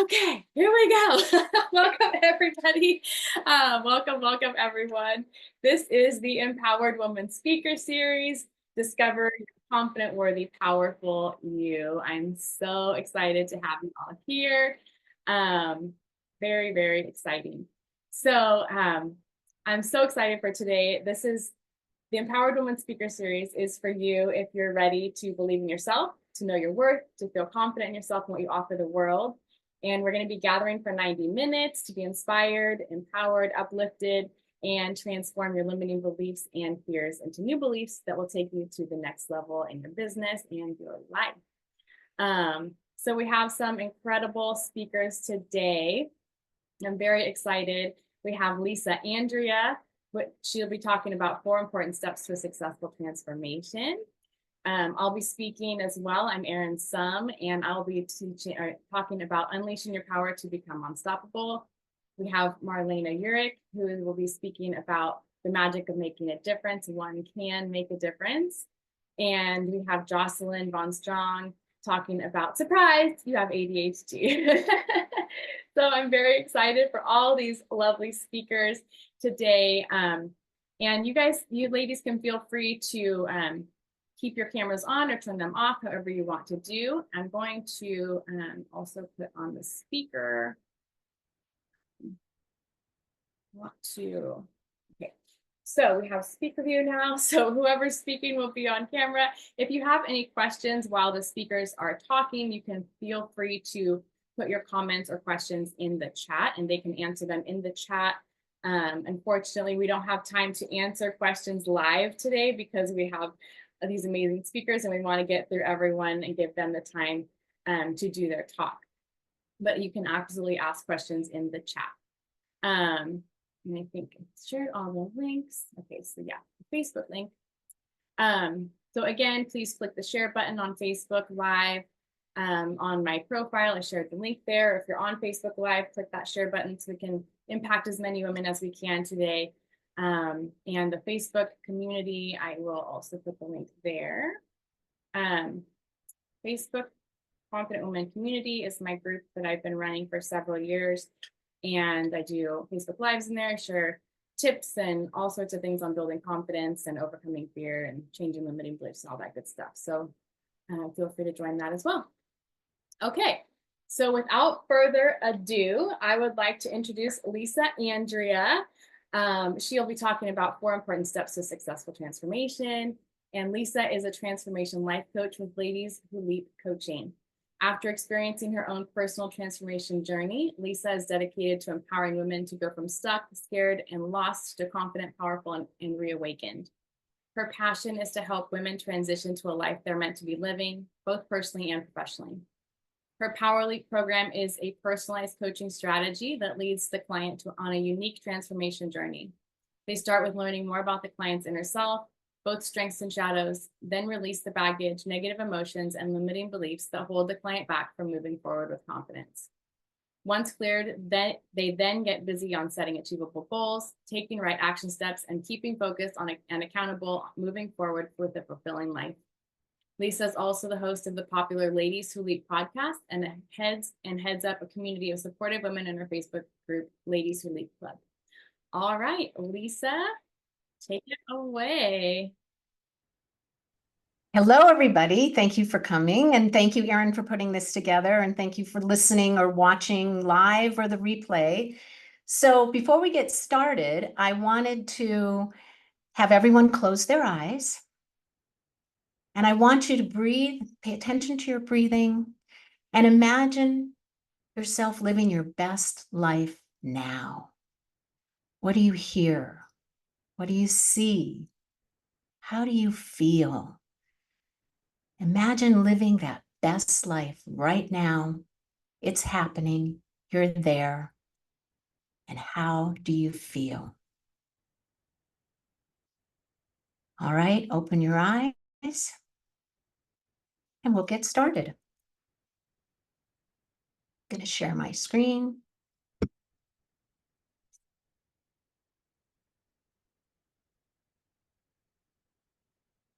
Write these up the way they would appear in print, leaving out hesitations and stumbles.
Okay, here we go. Welcome, everybody. Welcome, everyone. This is the Empowered Woman Speaker Series, Discover Your Confident, Worthy, Powerful You. I'm so excited to have you all here. Very, very exciting. I'm so excited for today. This is the Empowered Woman Speaker Series is for you if you're ready to believe in yourself, to know your worth, to feel confident in yourself and what you offer the world. And we're going to be gathering for 90 minutes to be inspired, empowered, uplifted, and transform your limiting beliefs and fears into new beliefs that will take you to the next level in your business and your life. So we have some incredible speakers today. I'm very excited. We have Andria. She'll be talking about 4 important steps to a successful transformation. I'll be speaking as well. I'm Erin Summ, and I'll be talking about unleashing your power to become unstoppable. We have Marlena Uhrik, who will be speaking about the magic of making a difference. One can make a difference. And we have Jocelyne Von Strong talking about, surprise, you have ADHD. So I'm very excited for all these lovely speakers today. And you ladies can feel free to keep your cameras on or turn them off, however you want to do. I'm going to also put on the speaker. Okay. So we have speaker view now. So whoever's speaking will be on camera. If you have any questions while the speakers are talking, you can feel free to put your comments or questions in the chat and they can answer them in the chat. Unfortunately, we don't have time to answer questions live today because we have these amazing speakers and we want to get through everyone and give them the time to do their talk. But you can absolutely ask questions in the chat. And I think I shared all the links. Okay, so yeah, the Facebook link. So again, please click the share button on Facebook Live. On my profile, I shared the link there. If you're on Facebook Live, click that share button so we can impact as many women as we can today. And the Facebook community, I will also put the link there. Facebook Confident Women Community is my group that I've been running for several years. And I do Facebook Lives in there. I share tips and all sorts of things on building confidence and overcoming fear and changing limiting beliefs and all that good stuff. So feel free to join that as well. Okay, so without further ado, I would like to introduce Andria. She'll be talking about 4 important steps to successful transformation. And Lisa is a transformation life coach with Ladies Who Leap Coaching. After experiencing her own personal transformation journey, Lisa is dedicated to empowering women to go from stuck, scared, and lost to confident, powerful, and reawakened. Her passion is to help women transition to a life they're meant to be living, both personally and professionally. Her Power Leap program is a personalized coaching strategy that leads the client on a unique transformation journey. They start with learning more about the client's inner self, both strengths and shadows, then release the baggage, negative emotions, and limiting beliefs that hold the client back from moving forward with confidence. Once cleared, they then get busy on setting achievable goals, taking right action steps, and keeping focused on and accountable moving forward with a fulfilling life. Lisa is also the host of the popular Ladies Who Leap podcast and heads up a community of supportive women in her Facebook group, Ladies Who Leap Club. All right, Lisa, take it away. Hello, everybody. Thank you for coming. And thank you, Erin, for putting this together. And thank you for listening or watching live or the replay. So before we get started, I wanted to have everyone close their eyes. And I want you to breathe, pay attention to your breathing, and imagine yourself living your best life now. What do you hear? What do you see? How do you feel? Imagine living that best life right now. It's happening. You're there. And how do you feel? All right, open your eyes and we'll get started. I'm going to share my screen.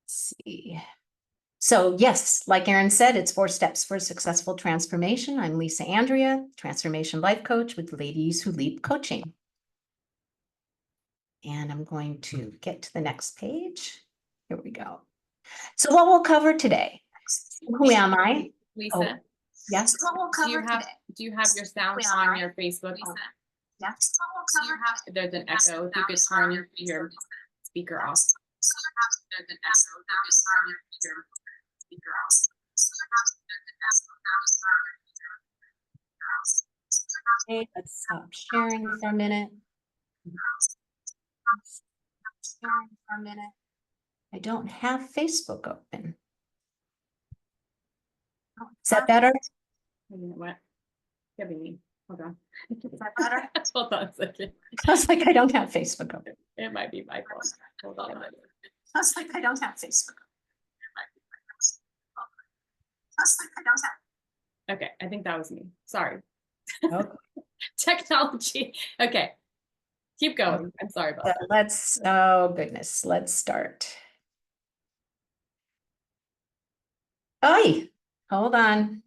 Let's see. So yes, like Erin said, it's 4 steps for successful transformation. I'm Lisa Andria, transformation life coach with Ladies Who Leap Coaching. And I'm going to get to the next page. Here we go. So what we'll cover today. Who am I? Lisa, Oh, yes. do you have your sound on your Facebook? Yes. There's an echo. If you could turn your speaker off. Okay, let's stop sharing for a minute. Sharing for a minute. I don't have Facebook open. Is that better? You know what? Could be me. Hold on. Is that better? Hold on a second. I was like, I don't have Facebook open. It might be my fault. Hold on a minute. I was like, I don't have Facebook. I was like, I don't have. Okay, I think that was me. Sorry. Okay. Technology. Okay. Keep going. I'm sorry about that. Let's, oh goodness, let's start. Oi, hold on.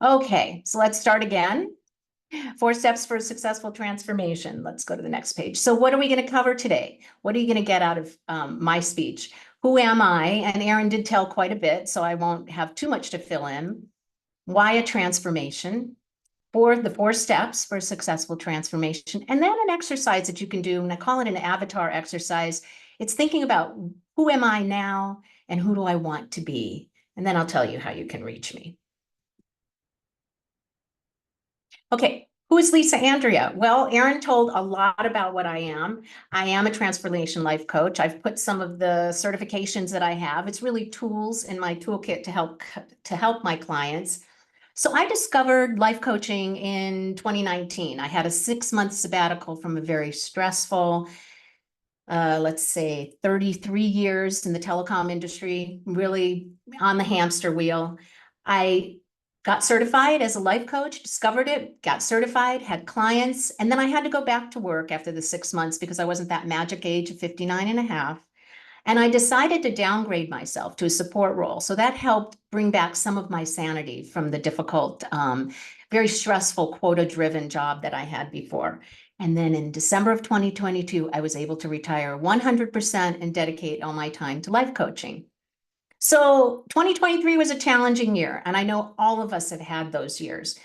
Okay, so let's start again. 4 steps for a successful transformation. Let's go to the next page. So what are we going to cover today? What are you going to get out of my speech? Who am I? And Erin did tell quite a bit, so I won't have too much to fill in. Why a transformation? The 4 steps for a successful transformation, and then an exercise that you can do, and I call it an avatar exercise. It's thinking about who am I now and who do I want to be? And then I'll tell you how you can reach me. Okay, who is Lisa Andria? Well, Erin told a lot about what I am. I am a transformation life coach. I've put some of the certifications that I have. It's really tools in my toolkit to help my clients. So I discovered life coaching in 2019. I had a 6-month sabbatical from a very stressful, let's say 33 years in the telecom industry, really on the hamster wheel. I got certified as a life coach, discovered it, got certified, had clients, and then I had to go back to work after the 6 months because I wasn't that magic age of 59 and a half. And I decided to downgrade myself to a support role. So that helped bring back some of my sanity from the difficult, very stressful quota-driven job that I had before. And then in December of 2022, I was able to retire 100% and dedicate all my time to life coaching. So 2023 was a challenging year, and I know all of us have had those years.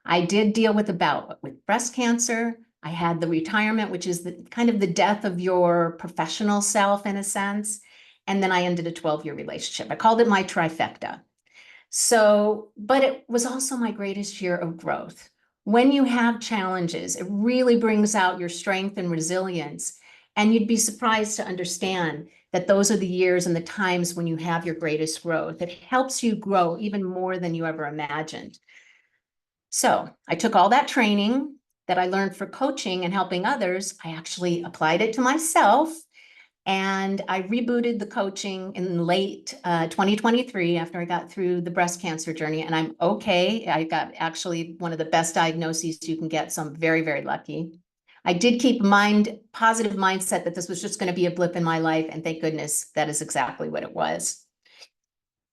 I did deal with a bout with breast cancer. I had the retirement, which is the kind of the death of your professional self in a sense. And then I ended a 12-year relationship. I called it my trifecta. So, but it was also my greatest year of growth. When you have challenges, it really brings out your strength and resilience. And you'd be surprised to understand that those are the years and the times when you have your greatest growth. It helps you grow even more than you ever imagined. So I took all that training that I learned for coaching and helping others. I actually applied it to myself, and I rebooted the coaching in late 2023 after I got through the breast cancer journey, and I'm okay. I got actually one of the best diagnoses you can get, so I'm very, very lucky. I did keep positive mindset that this was just going to be a blip in my life, and thank goodness that is exactly what it was.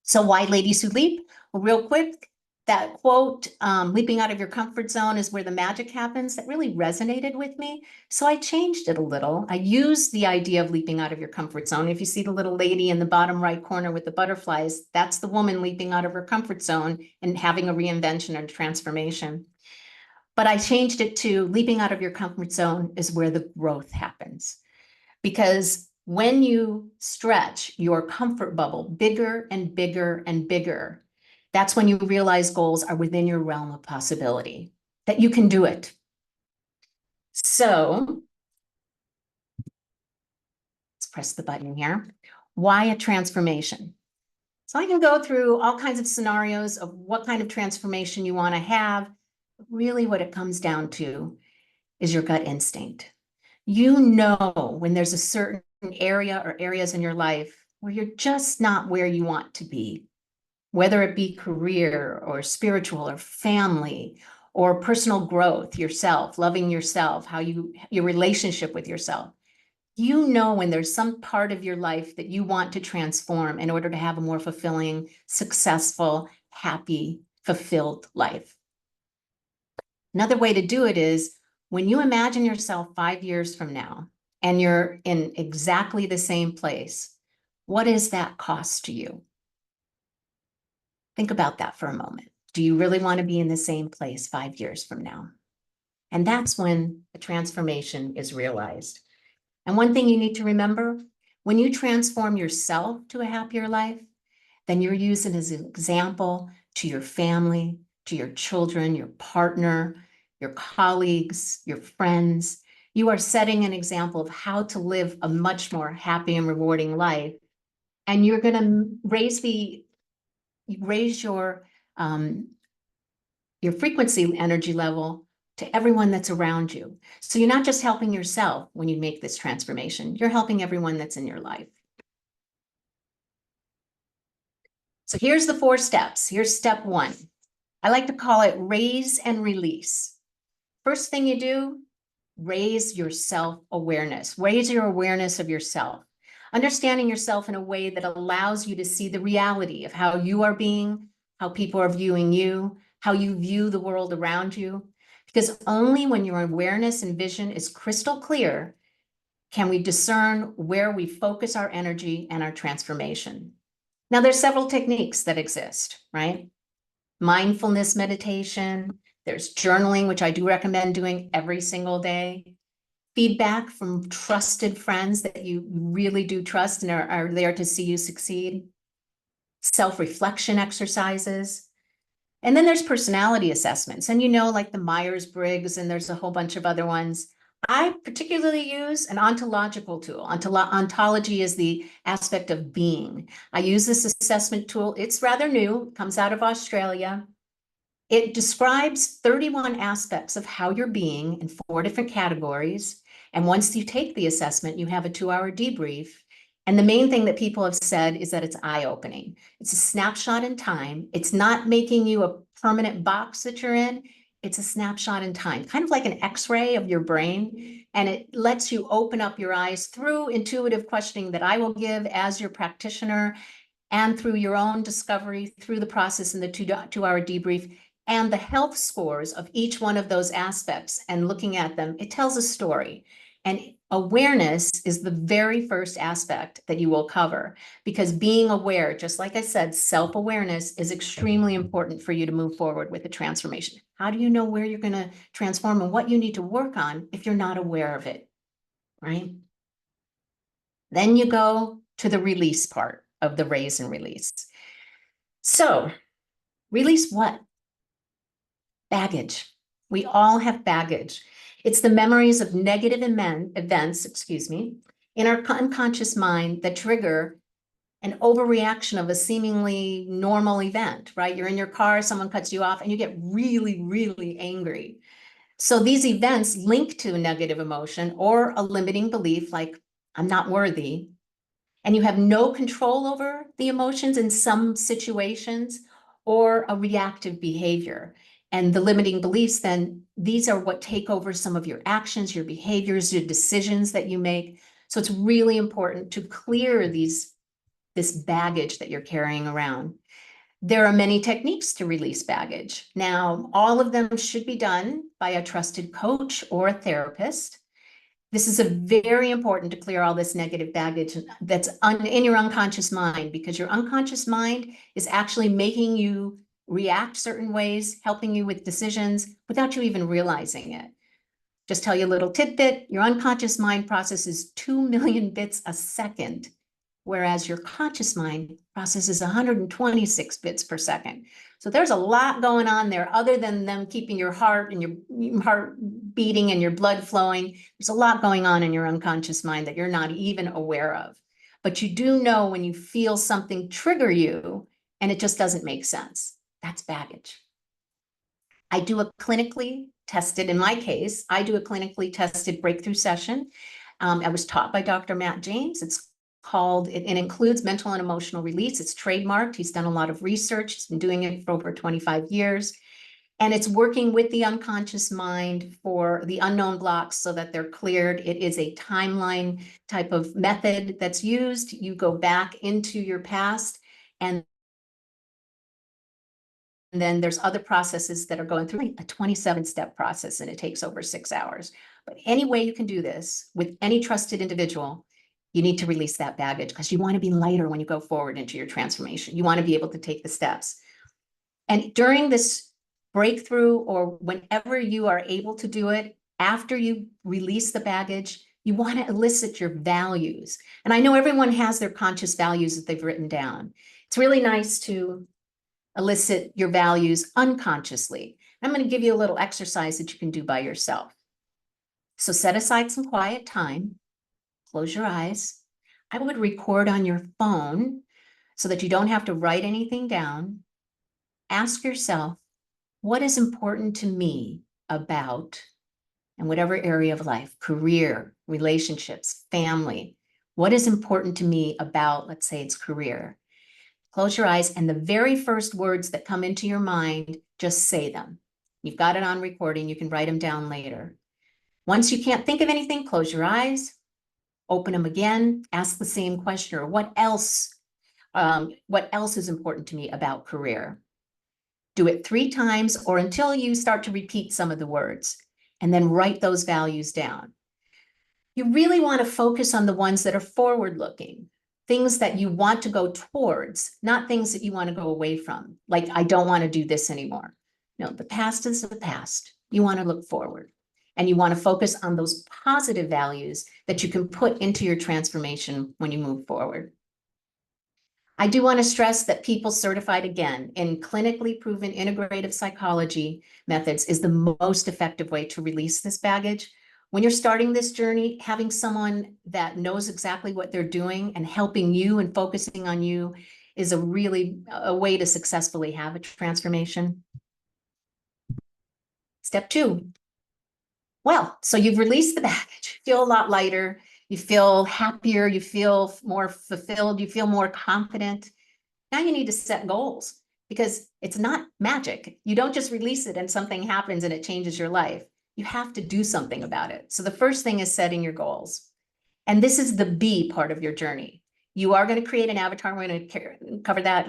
So why Ladies Who Leap? Well, real quick, that quote, leaping out of your comfort zone is where the magic happens, that really resonated with me. So I changed it a little. I used the idea of leaping out of your comfort zone. If you see the little lady in the bottom right corner with the butterflies, that's the woman leaping out of her comfort zone and having a reinvention and transformation. But I changed it to leaping out of your comfort zone is where the growth happens. Because when you stretch your comfort bubble bigger and bigger and bigger, that's when you realize goals are within your realm of possibility, that you can do it. So let's press the button here. Why a transformation? So I can go through all kinds of scenarios of what kind of transformation you want to have. Really what it comes down to is your gut instinct. You know when there's a certain area or areas in your life where you're just not where you want to be, whether it be career or spiritual or family or personal growth, yourself, loving yourself, your relationship with yourself. You know when there's some part of your life that you want to transform in order to have a more fulfilling, successful, happy, fulfilled life. Another way to do it is when you imagine yourself 5 years from now and you're in exactly the same place, what is that cost to you? Think about that for a moment. Do you really want to be in the same place 5 years from now? And that's when the transformation is realized. And one thing you need to remember, when you transform yourself to a happier life, then you're using as an example to your family, to your children, your partner, your colleagues, your friends. You are setting an example of how to live a much more happy and rewarding life. And you're going to raise your frequency energy level to everyone that's around you. So you're not just helping yourself when you make this transformation, you're helping everyone that's in your life. So here's the 4 steps. Here's step 1. I like to call it raise and release. First thing you do, raise your self-awareness. Raise your awareness of yourself. Understanding yourself in a way that allows you to see the reality of how you are being, how people are viewing you, how you view the world around you. Because only when your awareness and vision is crystal clear can we discern where we focus our energy and our transformation. Now, there's several techniques that exist, right? Mindfulness meditation, there's journaling, which I do recommend doing every single day. Feedback from trusted friends that you really do trust and are there to see you succeed. Self-reflection exercises. And then there's personality assessments. And like the Myers-Briggs, and there's a whole bunch of other ones. I particularly use an ontological tool. Ontology is the aspect of being. I use this assessment tool. It's rather new, comes out of Australia. It describes 31 aspects of how you're being in 4 different categories. And once you take the assessment, you have a 2-hour debrief. And the main thing that people have said is that it's eye-opening. It's a snapshot in time. It's not making you a permanent box that you're in. It's a snapshot in time, kind of like an X-ray of your brain. And it lets you open up your eyes through intuitive questioning that I will give as your practitioner, and through your own discovery, through the process in the 2-hour debrief, and the health scores of each one of those aspects, and looking at them, it tells a story. And awareness is the very first aspect that you will cover, because being aware, just like I said, self-awareness is extremely important for you to move forward with the transformation. How do you know where you're going to transform and what you need to work on if you're not aware of it, right? Then you go to the release part of the raise and release. So, release what? Baggage. We all have baggage. It's the memories of negative events, in our unconscious mind that trigger an overreaction of a seemingly normal event, right? You're in your car, someone cuts you off, and you get really, really angry. So these events link to a negative emotion or a limiting belief like, I'm not worthy, and you have no control over the emotions in some situations, or a reactive behavior. And the limiting beliefs, then these are what take over some of your actions, your behaviors, your decisions that you make. So it's really important to clear this baggage that you're carrying around. There are many techniques to release baggage. Now, all of them should be done by a trusted coach or a therapist. This is very important to clear all this negative baggage that's in your unconscious mind, because your unconscious mind is actually making you react certain ways, helping you with decisions without you even realizing it. Just tell you a little tidbit, your unconscious mind processes 2 million bits a second, whereas your conscious mind processes 126 bits per second. So there's a lot going on there other than them keeping your heart and your heart beating and your blood flowing. There's a lot going on in your unconscious mind that you're not even aware of. But you do know when you feel something trigger you and it just doesn't make sense. That's baggage. I do a clinically tested, in my case, I do a clinically tested breakthrough session. I was taught by Dr. Matt James. It's called, it includes mental and emotional release. It's trademarked. He's done a lot of research. He's been doing it for over 25 years. And it's working with the unconscious mind for the unknown blocks so that they're cleared. It is a timeline type of method that's used. You go back into your past, and then there's other processes that are going through a 27-step process, and it takes over 6 hours. But any way you can do this with any trusted individual, you need to release that baggage, because you want to be lighter when you go forward into your transformation. You want to be able to take the steps. And during this breakthrough, or whenever you are able to do it, after you release the baggage, you want to elicit your values. And I know everyone has their conscious values that they've written down. It's really nice to elicit your values unconsciously. I'm going to give you a little exercise that you can do by yourself. So set aside some quiet time, close your eyes. I would record on your phone so that you don't have to write anything down. Ask yourself, what is important to me about, in whatever area of life, career, relationships, family, what is important to me about, let's say it's career. Close your eyes, and the very first words that come into your mind, just say them. You've got it on recording. You can write them down later. Once you can't think of anything, close your eyes, open them again, ask the same question, or what else is important to me about career? Do it 3 times, or until you start to repeat some of the words, and then write those values down. You really want to focus on the ones that are forward-looking, things that you want to go towards, not things that you want to go away from. Like, I don't want to do this anymore. No, the past is the past. You want to look forward, and you want to focus on those positive values that you can put into your transformation when you move forward. I do want to stress that people certified, again, in clinically proven integrative psychology methods is the most effective way to release this baggage. When you're starting this journey, having someone that knows exactly what they're doing and helping you and focusing on you is a way to successfully have a transformation. Step 2. Well, so you've released the baggage, you feel a lot lighter, you feel happier, you feel more fulfilled, you feel more confident. Now you need to set goals, because it's not magic. You don't just release it and something happens and it changes your life. You have to do something about it. So the first thing is setting your goals. And this is the B part of your journey. You are going to create an avatar. We're going to cover that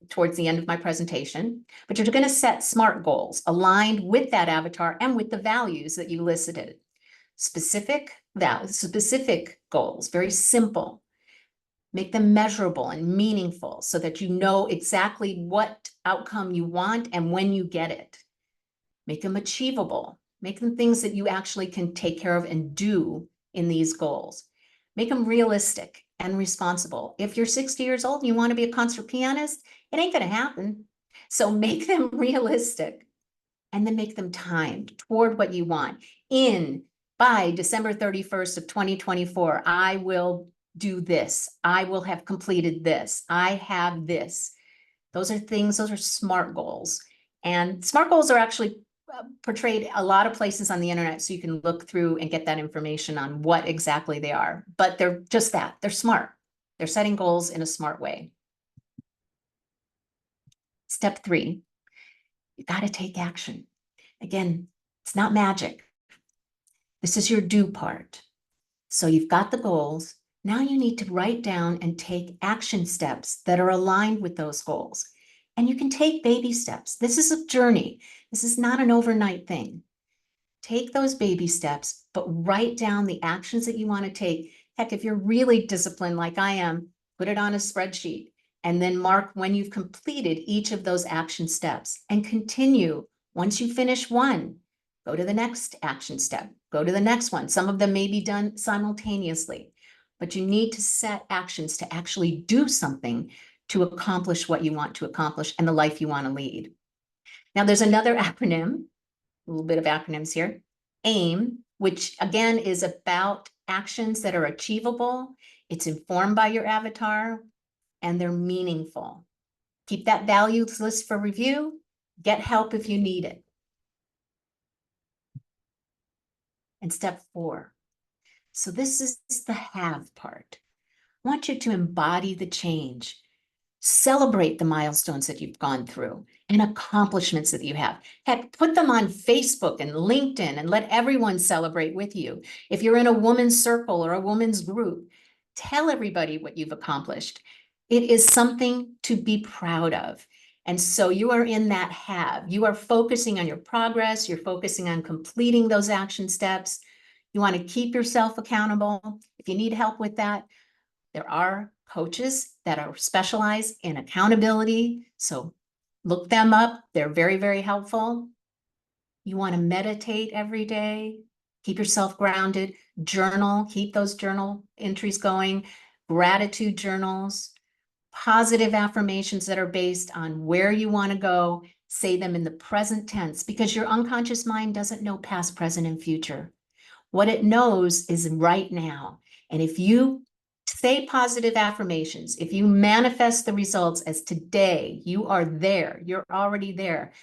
towards the end of my presentation. But you're going to set SMART goals aligned with that avatar and with the values that you listed. Specific goals, very simple. Make them measurable and meaningful so that you know exactly what outcome you want and when you get it. Make them achievable. Make them things that you actually can take care of and do in these goals. Make them realistic and responsible. If you're 60 years old and you want to be a concert pianist, it ain't going to happen. So make them realistic, and then make them timed toward what you want. By December 31st of 2024, I will do this. I will have completed this. I have this. Those are SMART goals. And SMART goals are actually portrayed a lot of places on the internet, so you can look through and get that information on what exactly they are. But they're just that. They're SMART. They're setting goals in a smart way. Step 3, you got to take action. Again, it's not magic. This is your do part. So you've got the goals. Now you need to write down and take action steps that are aligned with those goals. And you can take baby steps. This is a journey. This is not an overnight thing. Take those baby steps, but write down the actions that you want to take. Heck, if you're really disciplined like I am, put it on a spreadsheet and then mark when you've completed each of those action steps, and continue. Once you finish one, go to the next action step, go to the next one. Some of them may be done simultaneously, but you need to set actions to actually do something to accomplish what you want to accomplish and the life you want to lead. Now, there's another acronym, a little bit of acronyms here. AIM, which again is about actions that are achievable. It's informed by your avatar, and they're meaningful. Keep that values list for review. Get help if you need it. And step 4. So this is the have part. I want you to embody the change. Celebrate the milestones that you've gone through and accomplishments that you have. Heck, put them on Facebook and LinkedIn and let everyone celebrate with you. If you're in a woman's circle or a woman's group, tell everybody what you've accomplished. It is something to be proud of. And so you are in that have. You are focusing on your progress. You're focusing on completing those action steps. You want to keep yourself accountable. If you need help with that, there are coaches that are specialized in accountability. So look them up. They're very, very helpful. You want to meditate every day. Keep yourself grounded. Journal. Keep those journal entries going. Gratitude journals. Positive affirmations that are based on where you want to go. Say them in the present tense because your unconscious mind doesn't know past, present, and future. What it knows is right now. And if you say positive affirmations, if you manifest the results as today, you are there, you're already there,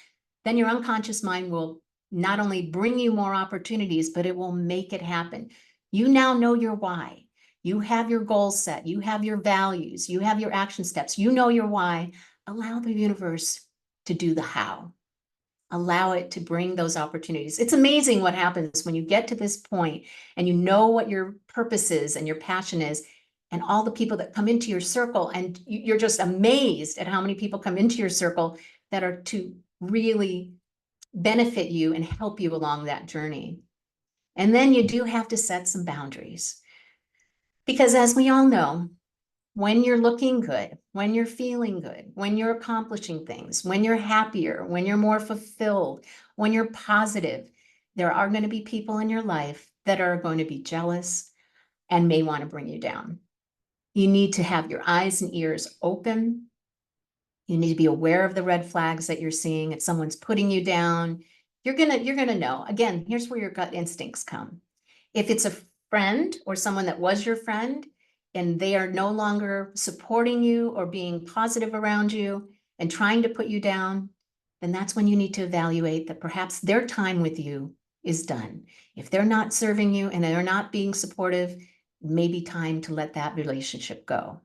then your unconscious mind will not only bring you more opportunities, but it will make it happen. You now know your why. You have your goals set. You have your values. You have your action steps. You know your why. Allow the universe to do the how. Allow it to bring those opportunities. It's amazing what happens when you get to this point and you know what your purpose is and your passion is, and all the people that come into your circle, and you're just amazed at how many people come into your circle that are to really benefit you and help you along that journey. And then you do have to set some boundaries. Because as we all know, when you're looking good, when you're feeling good, when you're accomplishing things, when you're happier, when you're more fulfilled, when you're positive, there are going to be people in your life that are going to be jealous and may want to bring you down. You need to have your eyes and ears open. You need to be aware of the red flags that you're seeing. If someone's putting you down, you're gonna know. Again, here's where your gut instincts come. If it's a friend or someone that was your friend and they are no longer supporting you or being positive around you and trying to put you down, then that's when you need to evaluate that perhaps their time with you is done. If they're not serving you and they're not being supportive, it may be time to let that relationship go.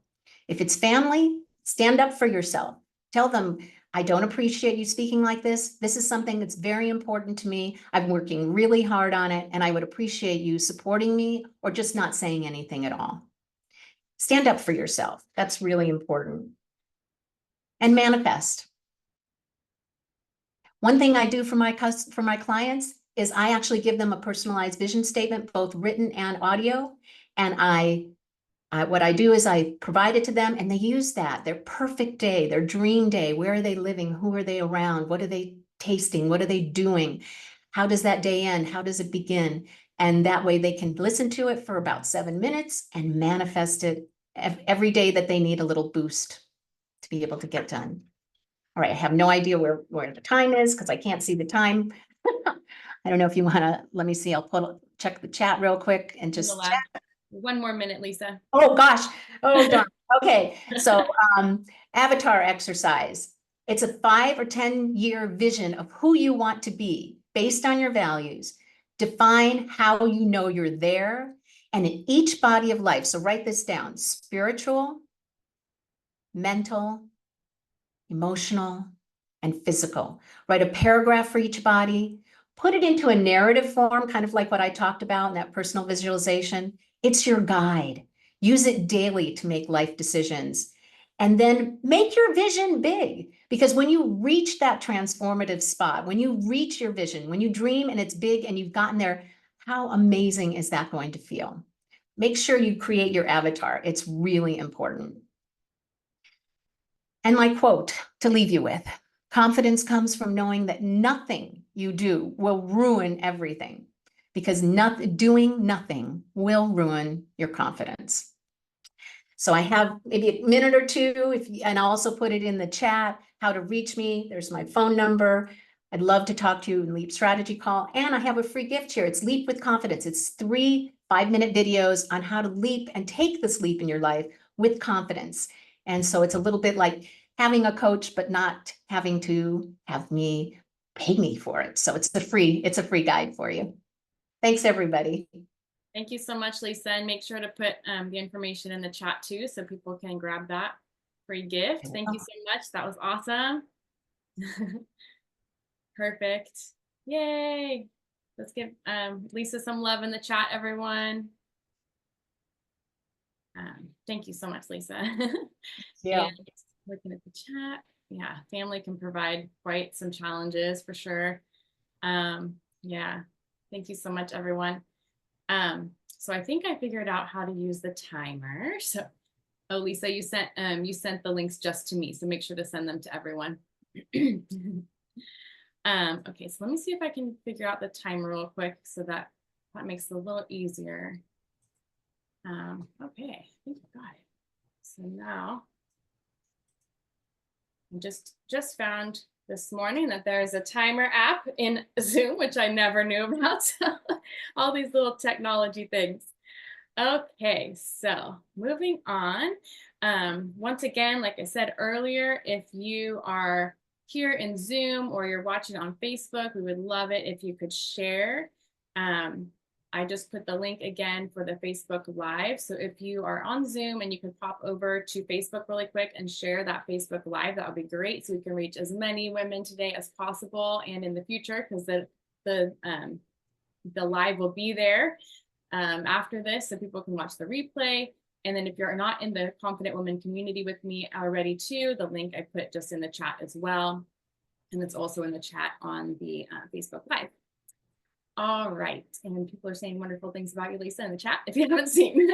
If it's family, stand up for yourself. Tell them, I don't appreciate you speaking like this. This is something that's very important to me. I'm working really hard on it, and I would appreciate you supporting me or just not saying anything at all. Stand up for yourself. That's really important. And manifest. One thing I do for my clients is I actually give them a personalized vision statement, both written and audio. And what I do is I provide it to them and they use that, their perfect day, their dream day. Where are they living? Who are they around? What are they tasting? What are they doing? How does that day end? How does it begin? And that way they can listen to it for about 7 minutes and manifest it every day that they need a little boost to be able to get done. All right, I have no idea where the time is because I can't see the time. I don't know if you want to, let me see, check the chat real quick and just check. 1 more minute, Lisa. Oh, gosh. Oh, darn. Okay. So, avatar exercise. It's a 5 or 10-year vision of who you want to be based on your values. Define how you know you're there and in each body of life. So write this down: spiritual, mental, emotional, and physical. Write a paragraph for each body. Put it into a narrative form, kind of like what I talked about in that personal visualization. It's your guide. Use it daily to make life decisions. And then make your vision big. Because when you reach that transformative spot, when you reach your vision, when you dream and it's big and you've gotten there, how amazing is that going to feel? Make sure you create your avatar. It's really important. And my quote to leave you with: confidence comes from knowing that nothing you do will ruin everything, because doing nothing will ruin your confidence. So I have maybe a minute or two, and I'll also put it in the chat, how to reach me. There's my phone number. I'd love to talk to you in Leap Strategy Call. And I have a free gift here. It's Leap with Confidence. It's 3 5-minute videos on how to leap and take this leap in your life with confidence. And so it's a little bit like having a coach, but not having to have me pay me for it. So it's a free guide for you. Thanks, everybody. Thank you so much, Lisa. And make sure to put the information in the chat too, so people can grab that. free gift. Thank you so much. That was awesome. Perfect. Yay. Let's give Lisa some love in the chat, everyone. Thank you so much, Lisa. Yeah. And looking at the chat, yeah, family can provide quite some challenges for sure. Yeah, thank you so much, everyone. So I think I figured out how to use the timer. So, oh, Lisa, you sent the links just to me, so make sure to send them to everyone. Okay, so let me see if I can figure out the timer real quick so that makes it a little easier. Okay, I think I got it. So now I just found this morning that there's a timer app in Zoom, which I never knew about. So all these little technology things. Okay, so moving on. Once again, like I said earlier, if you are here in Zoom or you're watching on Facebook, we would love it if you could share. I just put the link again for the Facebook Live. So if you are on Zoom and you can pop over to Facebook really quick and share that Facebook Live, that would be great. So we can reach as many women today as possible and in the future, because the live will be there after this, so people can watch the replay. And then if you're not in the Confident Woman community with me already too, the link I put just in the chat as well. And it's also in the chat on the Facebook Live. All right, and people are saying wonderful things about you, Lisa, in the chat, if you haven't seen.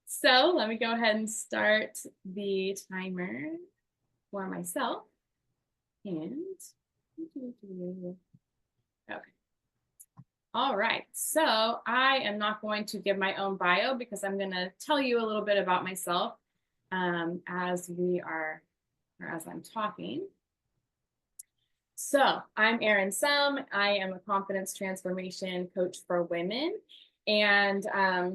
So let me go ahead and start the timer for myself. And, okay. All right, so I am not going to give my own bio because I'm going to tell you a little bit about myself as I'm talking. So I'm Erin Summ. I am a confidence transformation coach for women. And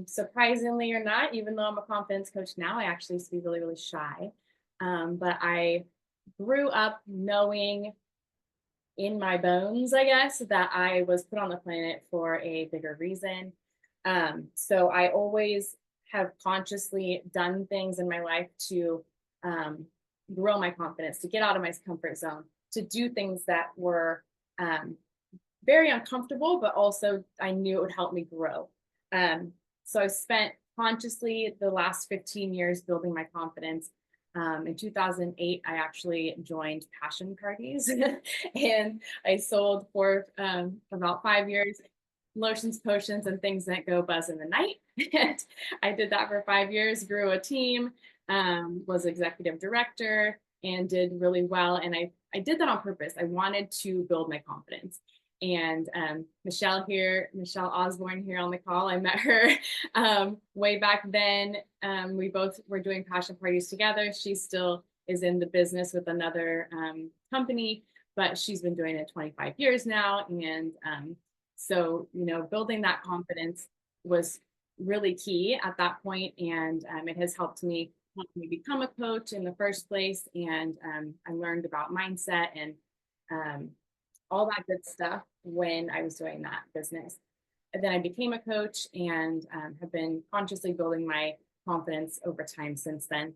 surprisingly or not, even though I'm a confidence coach now, I actually used to be really, really shy. But I grew up knowing in my bones, I guess, that I was put on the planet for a bigger reason. So I always have consciously done things in my life to grow my confidence, to get out of my comfort zone, to do things that were very uncomfortable, but also I knew it would help me grow. So I spent consciously the last 15 years building my confidence. In 2008, I actually joined passion parties and I sold for about 5 years lotions, potions, and things that go buzz in the night. And I did that for 5 years, grew a team, was executive director, and did really well. And I did that on purpose. I wanted to build my confidence. And Michelle Osborne here on the call, I met her way back then. We both were doing passion parties together. She still is in the business with another company, but she's been doing it 25 years now. And so, you know, building that confidence was really key at that point. And it has helped me become a coach in the first place. And I learned about mindset and all that good stuff when I was doing that business. And then I became a coach and have been consciously building my confidence over time since then.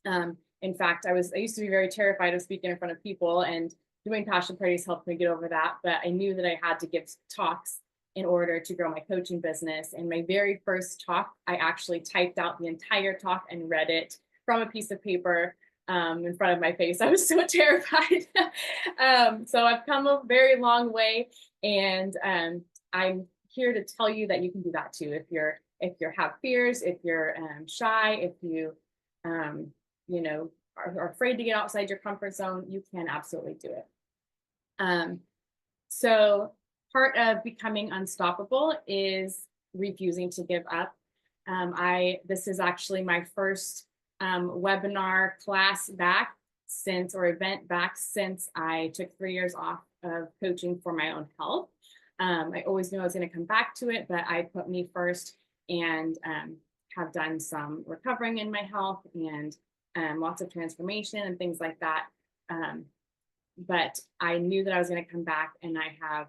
In fact, I used to be very terrified of speaking in front of people, and doing passion parties helped me get over that. But I knew that I had to give talks in order to grow my coaching business. And my very first talk, I actually typed out the entire talk and read it from a piece of paper in front of my face. I was so terrified. So I've come a very long way, and I'm here to tell you that you can do that too. If you have fears, if you're shy, if you you know are afraid to get outside your comfort zone, you can absolutely do it. So part of becoming unstoppable is refusing to give up. This is actually my first webinar class back event back since I took 3 years off of coaching for my own health. I always knew I was going to come back to it, but I put me first and have done some recovering in my health and lots of transformation and things like that. But I knew that I was going to come back, and I have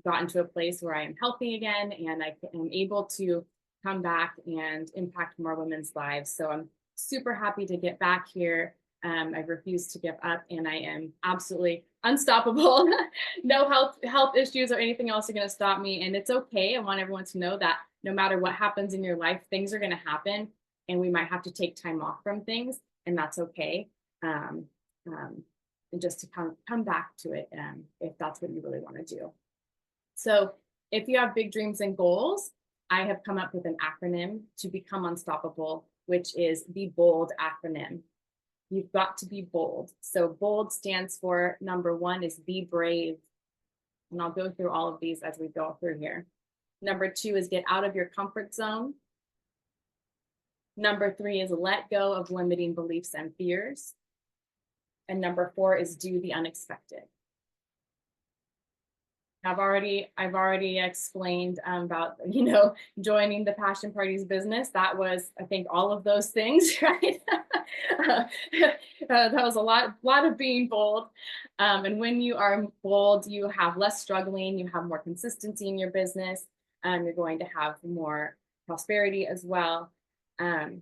gotten to a place where I am healthy again, and I am able to come back and impact more women's lives. So I'm super happy to get back here. I refuse to give up, and I am absolutely unstoppable. No health issues or anything else are going to stop me, and it's okay. I want everyone to know that no matter what happens in your life, things are going to happen, and we might have to take time off from things, and that's okay. Um, and just to come back to it, if that's what you really want to do. So, if you have big dreams and goals, I have come up with an acronym to become unstoppable, which is the BOLD acronym. You've got to be bold. So BOLD stands for, number one is be brave. And I'll go through all of these as we go through here. Number two is get out of your comfort zone. Number three is let go of limiting beliefs and fears. And number four is do the unexpected. I've already explained about, joining the passion parties business. That was, I think, all of those things, right? That was a lot of being bold. And when you are bold, you have less struggling, you have more consistency in your business. You're going to have more prosperity as well, and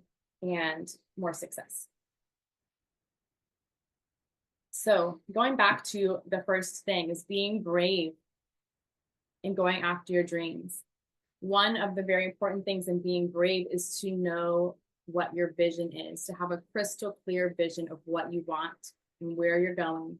more success. So going back to the first thing is being brave and going after your dreams. One of the very important things in being brave is to know what your vision is, to have a crystal clear vision of what you want and where you're going.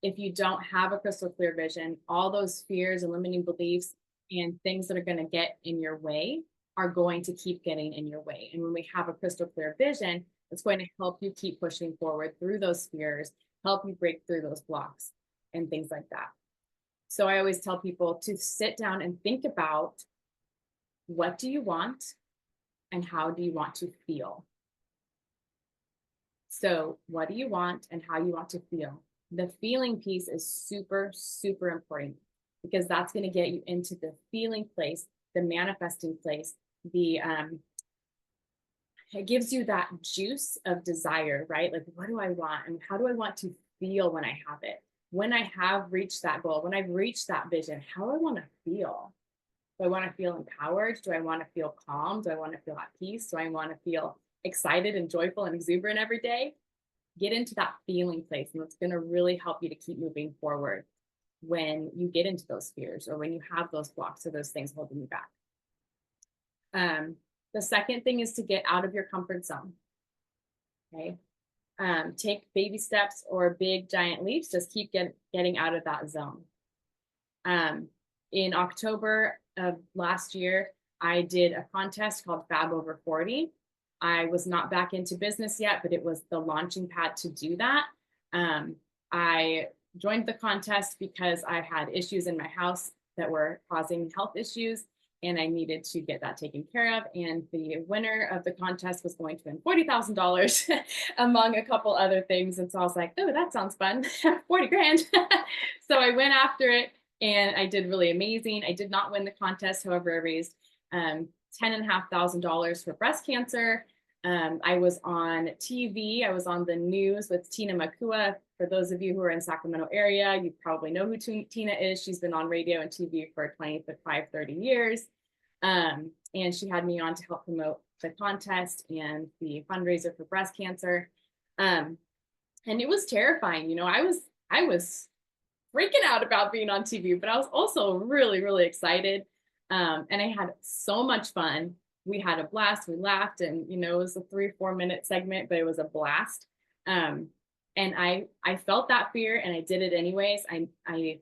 If you don't have a crystal clear vision, all those fears and limiting beliefs and things that are going to get in your way are going to keep getting in your way. And when we have a crystal clear vision, it's going to help you keep pushing forward through those fears, help you break through those blocks and things like that. So I always tell people to sit down and think about, what do you want and how do you want to feel? So what do you want and how you want to feel? The feeling piece is super, super important, because that's going to get you into the feeling place, the manifesting place, it gives you that juice of desire, right? Like, what do I want and how do I want to feel when I have it? When I have reached that goal, when I've reached that vision, how do I want to feel? Do I want to feel empowered? Do I want to feel calm? Do I want to feel at peace? Do I want to feel excited and joyful and exuberant every day? Get into that feeling place, and it's going to really help you to keep moving forward when you get into those fears or when you have those blocks or those things holding you back. The second thing is to get out of your comfort zone. Okay. Take baby steps or big giant leaps. Just keep getting out of that zone. In October of last year, I did a contest called Fab Over 40. I was not back into business yet, but it was the launching pad to do that. I joined the contest because I had issues in my house that were causing health issues, and I needed to get that taken care of. And the winner of the contest was going to win $40,000 among a couple other things. And so I was like, oh, that sounds fun, 40 grand. So I went after it and I did really amazing. I did not win the contest. However, I raised $10,500 for breast cancer. I was on TV. I was on the news with Tina Makua. For those of you who are in Sacramento area, you probably know who Tina is. She's been on radio and TV for 25, 30 years. And she had me on to help promote the contest and the fundraiser for breast cancer. And it was terrifying. I was freaking out about being on TV, but I was also really, really excited. And I had so much fun. We had a blast. We laughed, and it was a 3-4 minute segment, but it was a blast. And I felt that fear, and I did it anyways. I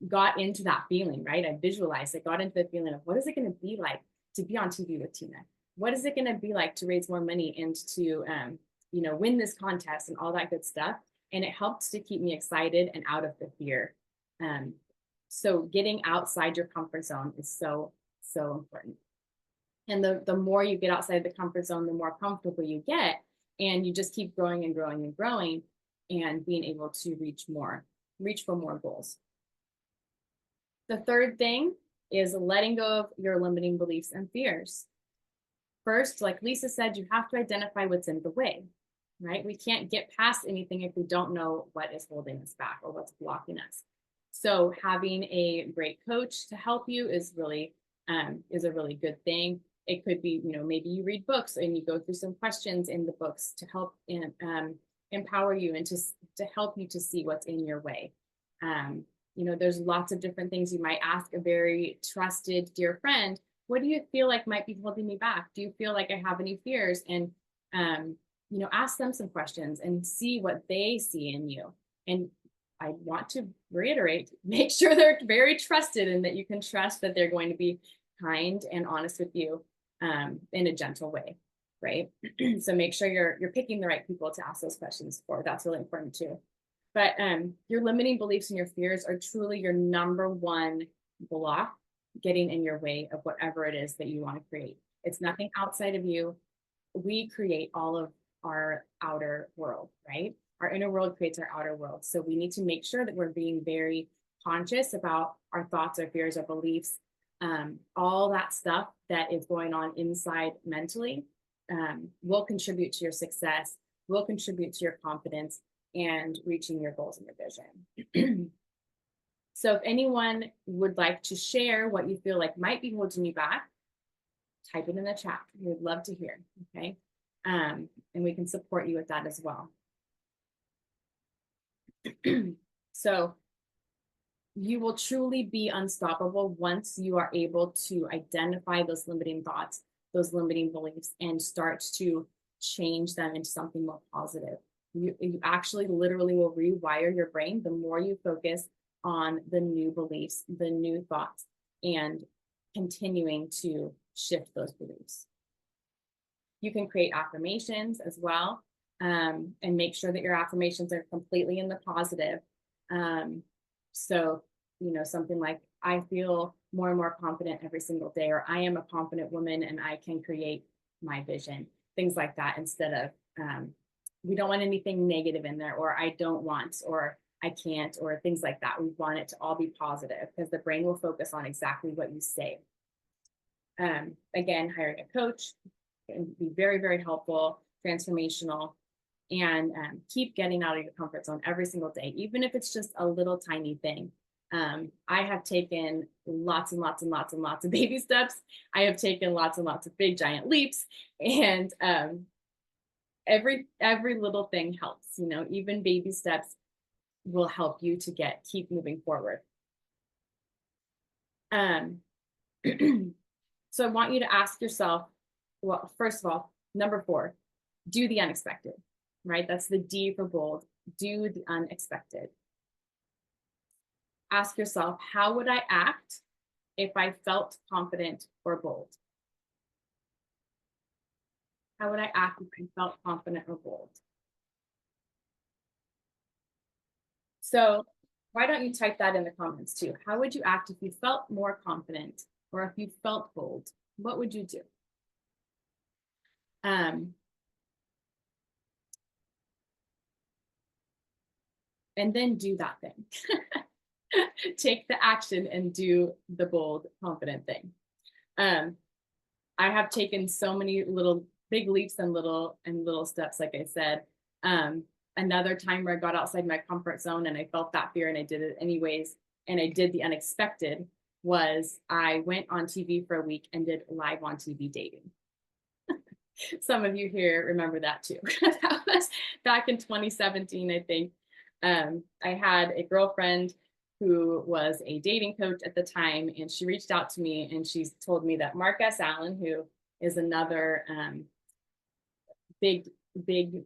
got into that feeling, right? I visualized. I got into the feeling of, what is it going to be like to be on TV with Tina? What is it going to be like to raise more money and to win this contest and all that good stuff? And it helped to keep me excited and out of the fear. So getting outside your comfort zone is so, so important. And the more you get outside the comfort zone, the more comfortable you get, and you just keep growing and growing and growing and being able to reach for more goals. The third thing is letting go of your limiting beliefs and fears. First, like Lisa said, you have to identify what's in the way, right? We can't get past anything if we don't know what is holding us back or what's blocking us. So having a great coach to help you is a really good thing. It could be, maybe you read books and you go through some questions in the books to help empower you and to help you to see what's in your way. There's lots of different things you might ask a very trusted, dear friend. What do you feel like might be holding me back? Do you feel like I have any fears? And, ask them some questions and see what they see in you. And I want to reiterate, make sure they're very trusted and that you can trust that they're going to be kind and honest with you in a gentle way, right? So make sure you're picking the right people to ask those questions for. That's really important too. But your limiting beliefs and your fears are truly your number one block getting in your way of whatever it is that you want to create. It's nothing outside of you. We create all of our outer world, right? Our inner world creates our outer world. So we need to make sure that we're being very conscious about our thoughts, our fears, our beliefs, all that stuff that is going on inside mentally will contribute to your success, will contribute to your confidence and reaching your goals and your vision. So if anyone would like to share what you feel like might be holding you back, type it in the chat. We'd love to hear, okay? And we can support you with that as well. So you will truly be unstoppable once you are able to identify those limiting thoughts, those limiting beliefs, and start to change them into something more positive. You actually literally will rewire your brain the more you focus on the new beliefs, the new thoughts, and continuing to shift those beliefs. You can create affirmations as well, and make sure that your affirmations are completely in the positive. So, something like, I feel more and more confident every single day, or I am a confident woman and I can create my vision, things like that, instead of, we don't want anything negative in there, or I don't want, or I can't, or things like that. We want it to all be positive because the brain will focus on exactly what you say. Again, hiring a coach can be very, very helpful, transformational, and keep getting out of your comfort zone every single day, even if it's just a little tiny thing. I have taken lots and lots and lots and lots of baby steps. I have taken lots and lots of big giant leaps, and every little thing helps. Even baby steps will help you to keep moving forward. So I want you to ask yourself, well, first of all, number 4, do the unexpected, right? That's the D for bold. Do the unexpected. Ask yourself, how would I act if I felt confident or bold? How would I act if I felt confident or bold? So why don't you type that in the comments too? How would you act if you felt more confident or if you felt bold? What would you do? And then do that thing. Take the action and do the bold, confident thing. I have taken so many big leaps and little steps, like I said. Another time where I got outside my comfort zone and I felt that fear and I did it anyways, and I did the unexpected, was I went on TV for a week and did live on TV dating. Some of you here remember that too. That was back in 2017, I think. I had a girlfriend who was a dating coach at the time, and she reached out to me and she told me that Mark S. Allen, who is another big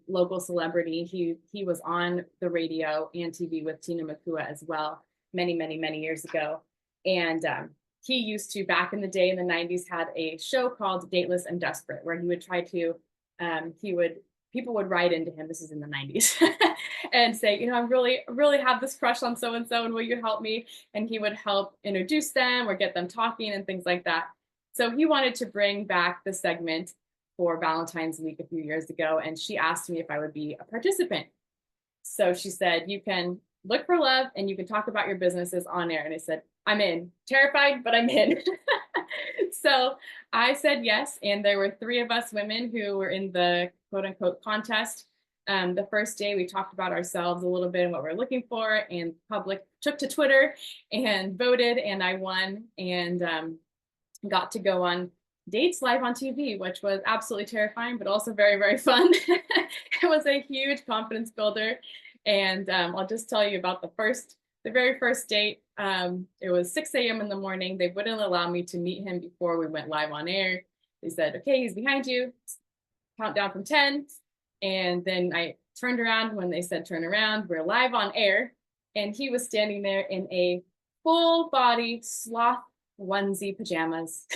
local celebrity, he was on the radio and TV with Tina Makua as well many years ago. And he used to, back in the day in the 90s, had a show called Dateless and Desperate, where he would try to, people would write into him, this is in the 90s, and say, I really have this crush on so-and-so, and will you help me? And he would help introduce them or get them talking and things like that. So he wanted to bring back the segment for Valentine's Week a few years ago, and she asked me if I would be a participant. So she said, you can look for love and you can talk about your businesses on air. And I said, I'm in. Terrified, but I'm in. So I said yes. And there were 3 of us women who were in the quote unquote contest. The first day we talked about ourselves a little bit and what we're looking for, and public took to Twitter and voted, and I won, and got to go on dates live on TV, which was absolutely terrifying, but also very, very fun. It was a huge confidence builder. And I'll just tell you about the very first date. It was 6 a.m. in the morning. They wouldn't allow me to meet him before we went live on air. They said, okay, he's behind you, count down from 10. And then I turned around when they said turn around. We're live on air. And he was standing there in a full body sloth onesie pajamas.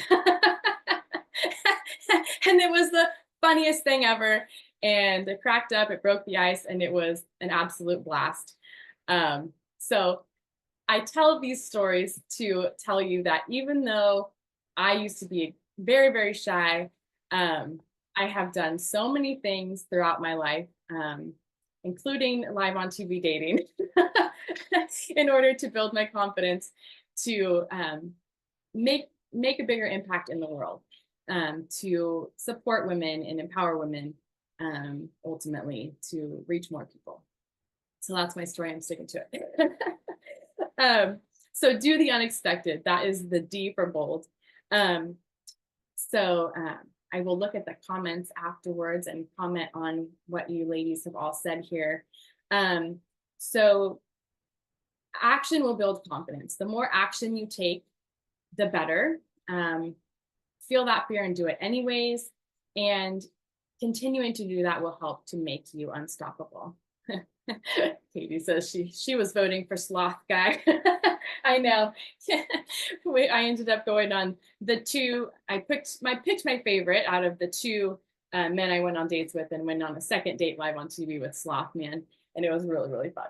And it was the funniest thing ever. And it cracked up, it broke the ice, and it was an absolute blast. So I tell these stories to tell you that even though I used to be very, very shy, I have done so many things throughout my life, including live on TV dating, in order to build my confidence to make a bigger impact in the world, to support women and empower women, ultimately to reach more people. So that's my story. I'm sticking to it. So do the unexpected. That is the D for bold. So I will look at the comments afterwards and comment on what you ladies have all said here. So action will build confidence. The more action you take, the better. Feel that fear and do it anyways. And continuing to do that will help to make you unstoppable. Katie says she was voting for sloth guy. I know. I ended up going on the two. I picked my favorite out of the two men I went on dates with, and went on a second date live on TV with Sloth Man, and it was really, really fun.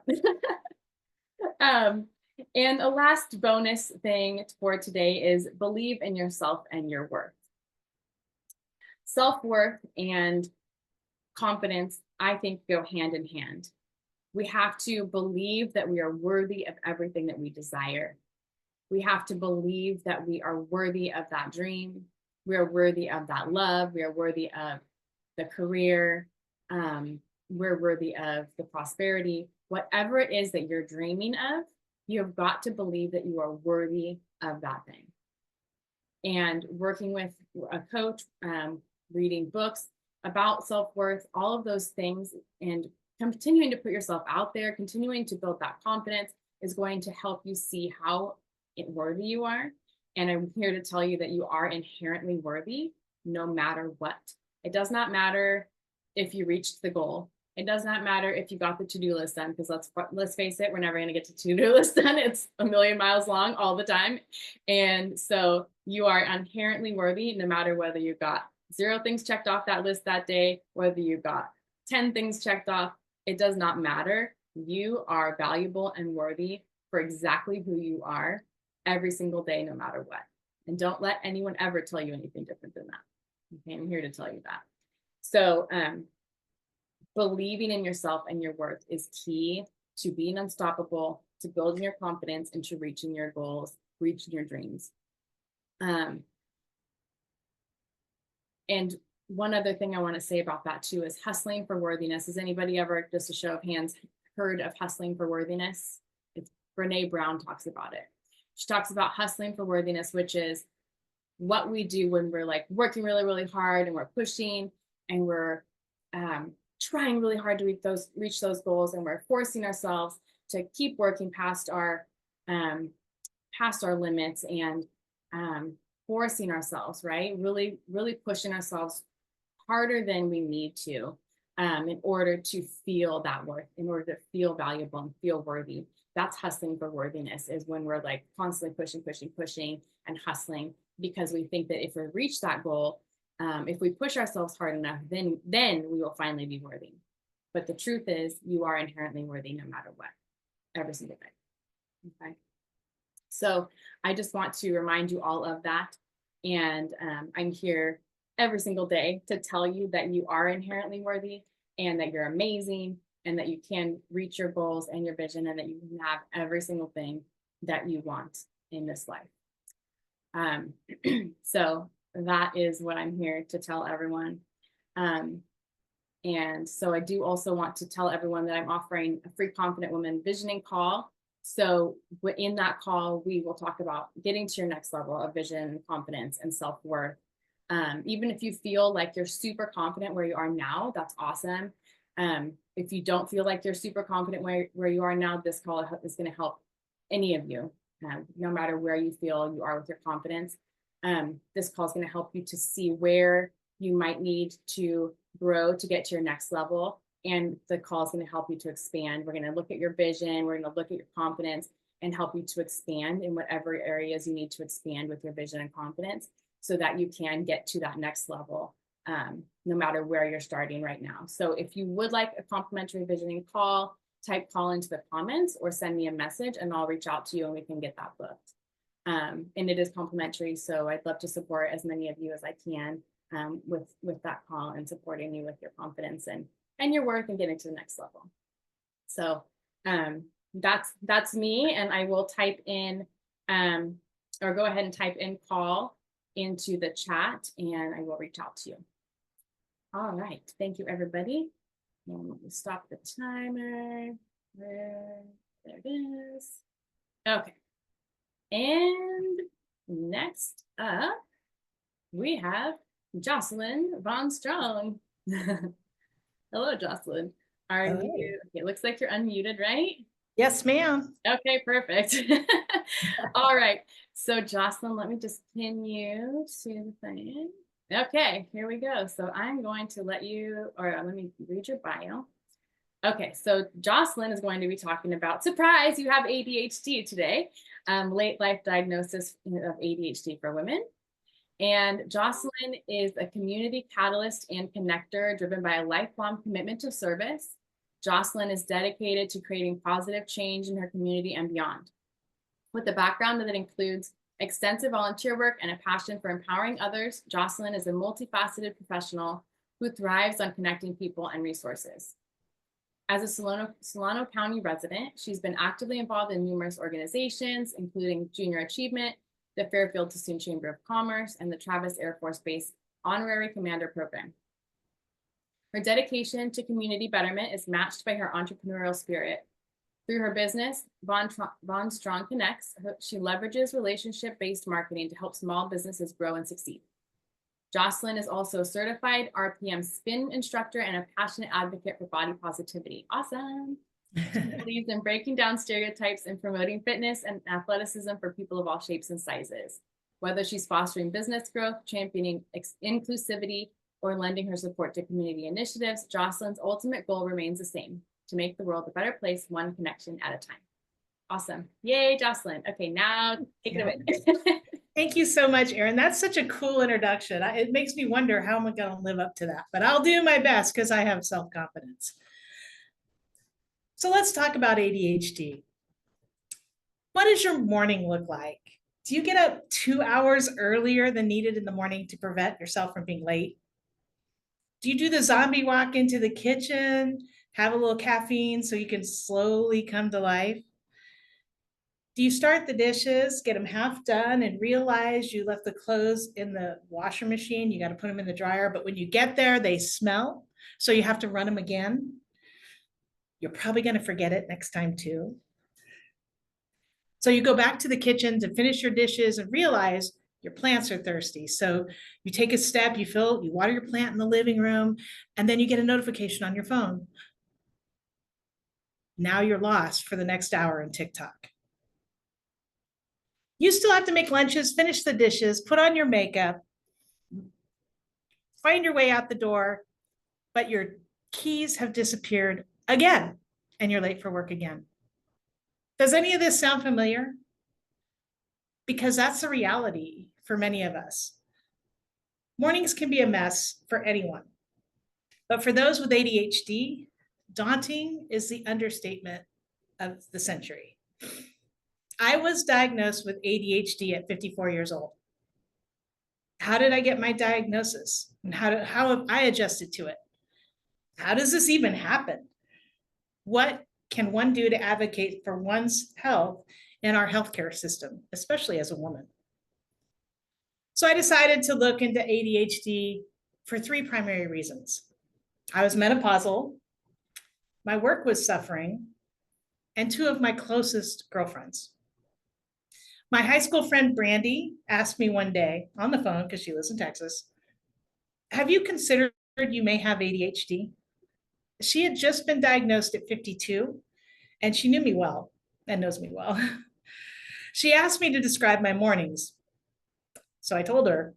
And a last bonus thing for today is believe in yourself and your worth. Self-worth and confidence, I think, go hand in hand. We have to believe that we are worthy of everything that we desire. We have to believe that we are worthy of that dream. We are worthy of that love. We are worthy of the career. We're worthy of the prosperity. Whatever it is that you're dreaming of, you have got to believe that you are worthy of that thing. And working with a coach, reading books about self-worth, all of those things, and continuing to put yourself out there, continuing to build that confidence is going to help you see how worthy you are. And I'm here to tell you that you are inherently worthy no matter what. It does not matter if you reached the goal. It does not matter if you got the to-do list done, because let's face it, we're never going to get the to-do list done. It's a million miles long all the time. And so you are inherently worthy no matter whether you got 0 things checked off that list that day, whether you got 10 things checked off. It does not matter. You are valuable and worthy for exactly who you are every single day, no matter what. And don't let anyone ever tell you anything different than that. Okay, I'm here to tell you that. So believing in yourself and your worth is key to being unstoppable, to building your confidence, and to reaching your goals, reaching your dreams. And one other thing I want to say about that too is hustling for worthiness. Has anybody ever, just a show of hands, heard of hustling for worthiness? It's Brene Brown talks about it. She talks about hustling for worthiness, which is what we do when we're like working really, really hard and we're pushing and we're trying really hard to reach those goals, and we're forcing ourselves to keep working past our limits and forcing ourselves, right? Really, really pushing ourselves harder than we need to in order to feel that worth, in order to feel valuable and feel worthy. That's hustling for worthiness, is when we're like constantly pushing and hustling, because we think that if we reach that goal, if we push ourselves hard enough, then we will finally be worthy. But the truth is, you are inherently worthy no matter what, every single day. Okay. So I just want to remind you all of that. And I'm here every single day to tell you that you are inherently worthy, and that you're amazing, and that you can reach your goals and your vision, and that you can have every single thing that you want in this life. So that is what I'm here to tell everyone. And so I do also want to tell everyone that I'm offering a free Confident Woman Visioning call. So in that call, we will talk about getting to your next level of vision, confidence, and self-worth. Even if you feel like you're super confident where you are now, that's awesome. If you don't feel like you're super confident where you are now, this call is going to help any of you, no matter where you feel you are with your confidence. This call is going to help you to see where you might need to grow to get to your next level. And the call is going to help you to expand. We're going to look at your vision. We're going to look at your confidence and help you to expand in whatever areas you need to expand with your vision and confidence so that you can get to that next level, no matter where you're starting right now. So if you would like a complimentary visioning call, type call into the comments or send me a message and I'll reach out to you and we can get that booked. And it is complimentary, so I'd love to support as many of you as I can with that call and supporting you with your confidence and your work and getting to the next level. So that's me, and I will type in or go ahead and type in call into the chat and I will reach out to you. All right, thank you everybody. And let me stop the timer. There it is. Okay. And next up, we have Jocelyne Von Strong. Hello, Jocelyne. Are Hello. you? Okay, looks like you're unmuted, right? Yes, ma'am. Okay, perfect. All right. So Jocelyne, let me just pin you to the thing. Okay, here we go. So I'm going to let you, or let me read your bio. Okay, so Jocelyne is going to be talking about, surprise, you have ADHD today, late life diagnosis of ADHD for women. And Jocelyne is a community catalyst and connector driven by a lifelong commitment to service. Jocelyne is dedicated to creating positive change in her community and beyond. With a background that includes extensive volunteer work and a passion for empowering others, Jocelyne is a multifaceted professional who thrives on connecting people and resources. As a Solano County resident, she's been actively involved in numerous organizations, including Junior Achievement, the Fairfield Sassoon Chamber of Commerce, and the Travis Air Force Base Honorary Commander Program. Her dedication to community betterment is matched by her entrepreneurial spirit. Through her business, Von Strong Connects, she leverages relationship-based marketing to help small businesses grow and succeed. Jocelyne is also a certified RPM spin instructor and a passionate advocate for body positivity. Awesome. She believes in breaking down stereotypes and promoting fitness and athleticism for people of all shapes and sizes. Whether she's fostering business growth, championing inclusivity, or lending her support to community initiatives, Jocelyne's ultimate goal remains the same: to make the world a better place, one connection at a time. Awesome. Yay, Jocelyne. Okay, now take it away. Thank you so much, Erin. That's such a cool introduction. It makes me wonder how am I going to live up to that, but I'll do my best because I have self-confidence. So let's talk about ADHD. What does your morning look like? Do you get up 2 hours earlier than needed in the morning to prevent yourself from being late? Do you do the zombie walk into the kitchen, have a little caffeine so you can slowly come to life? Do you start the dishes, get them half done, and realize you left the clothes in the washer machine? You got to put them in the dryer, but when you get there, they smell, so you have to run them again. You're probably going to forget it next time too. So you go back to the kitchen to finish your dishes and realize your plants are thirsty. So you take a step, you water your plant in the living room, and then you get a notification on your phone. Now you're lost for the next hour in TikTok. You still have to make lunches, finish the dishes, put on your makeup, find your way out the door, but your keys have disappeared again, and you're late for work again. Does any of this sound familiar? Because that's the reality for many of us. Mornings can be a mess for anyone, but for those with ADHD, daunting is the understatement of the century. I was diagnosed with ADHD at 54 years old. How did I get my diagnosis? And how have I adjusted to it? How does this even happen? What can one do to advocate for one's health in our healthcare system, especially as a woman? So I decided to look into ADHD for 3 primary reasons. I was menopausal, my work was suffering, and 2 of my closest girlfriends. My high school friend, Brandy, asked me one day on the phone, because she lives in Texas, have you considered you may have ADHD? She had just been diagnosed at 52, and she knew me well and knows me well. She asked me to describe my mornings. So I told her,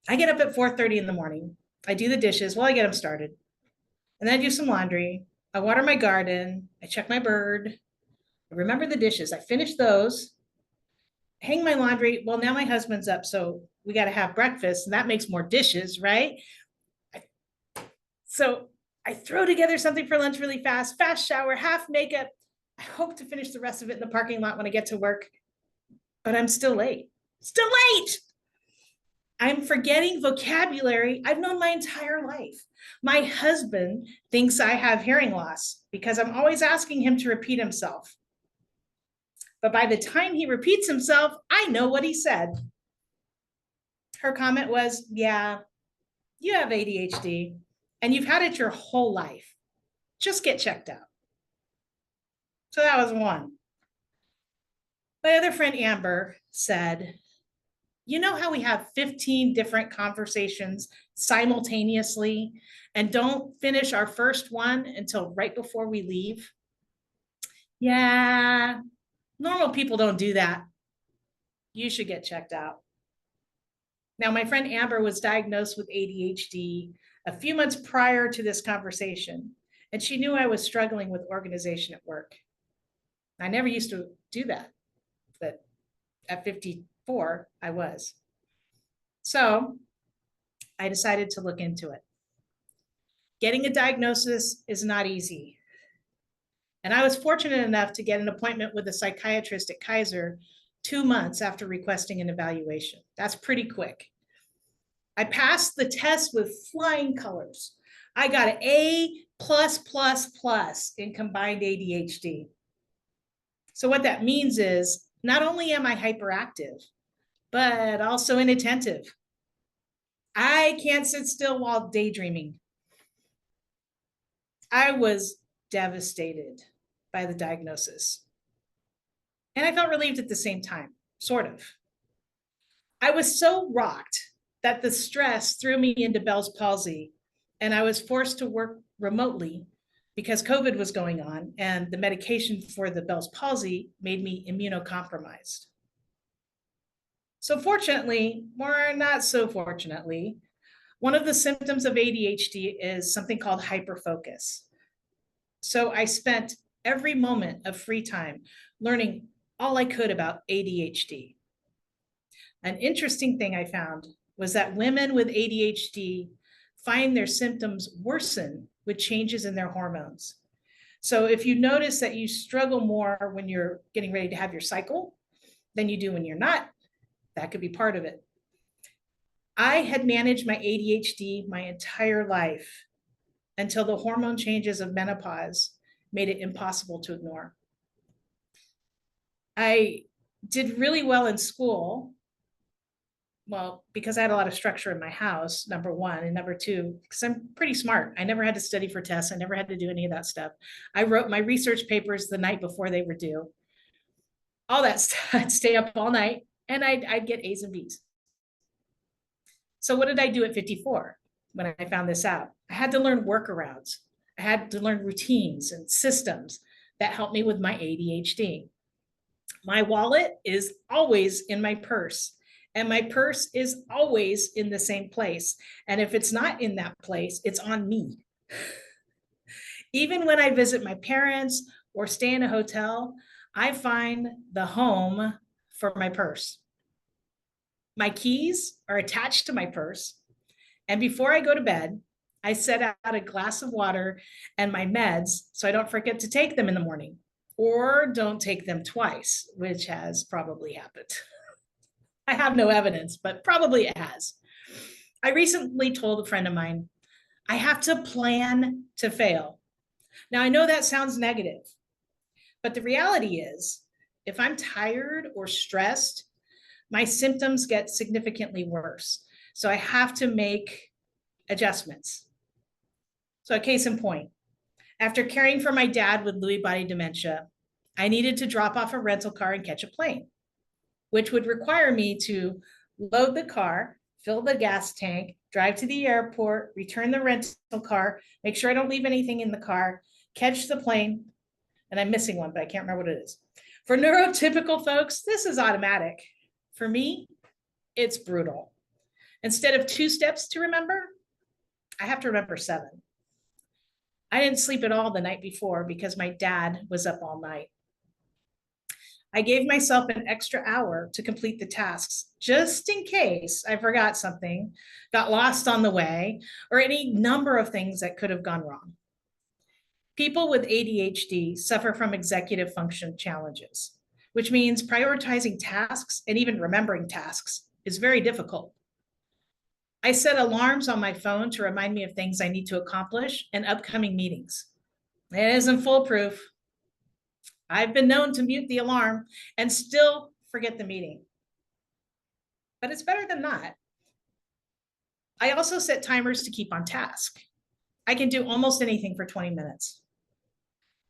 I get up at 4:30 in the morning. I do the dishes while I get them started. And then I do some laundry. I water my garden. I check my bird. I remember the dishes. I finish those, hang my laundry. Well, now my husband's up, so we got to have breakfast, and that makes more dishes, right? So I throw together something for lunch really fast, fast shower, half makeup. I hope to finish the rest of it in the parking lot when I get to work, but I'm still late. Still late. I'm forgetting vocabulary I've known my entire life. My husband thinks I have hearing loss because I'm always asking him to repeat himself. But by the time he repeats himself, I know what he said. Her comment was, yeah, you have ADHD and you've had it your whole life. Just get checked out. So that was one. My other friend Amber said, you know how we have 15 different conversations simultaneously and don't finish our first one until right before we leave? Yeah, normal people don't do that. You should get checked out. Now, my friend Amber was diagnosed with ADHD a few months prior to this conversation, and she knew I was struggling with organization at work. I never used to do that, but at 54, I was. So I decided to look into it. Getting a diagnosis is not easy. And I was fortunate enough to get an appointment with a psychiatrist at Kaiser 2 months after requesting an evaluation. That's pretty quick. I passed the test with flying colors. I got an A+++ in combined ADHD. So what that means is not only am I hyperactive, but also inattentive. I can't sit still while daydreaming. I was devastated by the diagnosis. And I felt relieved at the same time, sort of. I was so rocked that the stress threw me into Bell's palsy, and I was forced to work remotely because COVID was going on, and the medication for the Bell's palsy made me immunocompromised. So fortunately, or not so fortunately, one of the symptoms of ADHD is something called hyperfocus. So I spent every moment of free time learning all I could about ADHD. An interesting thing I found was that women with ADHD find their symptoms worsen with changes in their hormones. So if you notice that you struggle more when you're getting ready to have your cycle than you do when you're not, that could be part of it. I had managed my ADHD my entire life until the hormone changes of menopause made it impossible to ignore. I did really well in school. Well, because I had a lot of structure in my house, number one, and number two, because I'm pretty smart. I never had to study for tests. I never had to do any of that stuff. I wrote my research papers the night before they were due. All that stuff. I'd stay up all night and I'd get A's and B's. So what did I do at 54 when I found this out? I had to learn workarounds. I had to learn routines and systems that helped me with my ADHD. My wallet is always in my purse, and my purse is always in the same place. And if it's not in that place, it's on me. Even when I visit my parents or stay in a hotel, I find the home for my purse. My keys are attached to my purse. And before I go to bed, I set out a glass of water and my meds so I don't forget to take them in the morning, or don't take them twice, which has probably happened. I have no evidence, but probably it has. I recently told a friend of mine, I have to plan to fail. Now, I know that sounds negative, but the reality is, if I'm tired or stressed, my symptoms get significantly worse. So I have to make adjustments. So a case in point, after caring for my dad with Lewy body dementia, I needed to drop off a rental car and catch a plane, which would require me to load the car, fill the gas tank, drive to the airport, return the rental car, make sure I don't leave anything in the car, catch the plane, and I'm missing one, but I can't remember what it is. For neurotypical folks, this is automatic. For me, it's brutal. Instead of 2 steps to remember, I have to remember 7. I didn't sleep at all the night before because my dad was up all night. I gave myself an extra hour to complete the tasks, just in case I forgot something, got lost on the way, or any number of things that could have gone wrong. People with ADHD suffer from executive function challenges, which means prioritizing tasks and even remembering tasks is very difficult. I set alarms on my phone to remind me of things I need to accomplish and upcoming meetings. It isn't foolproof. I've been known to mute the alarm and still forget the meeting. But it's better than not. I also set timers to keep on task. I can do almost anything for 20 minutes.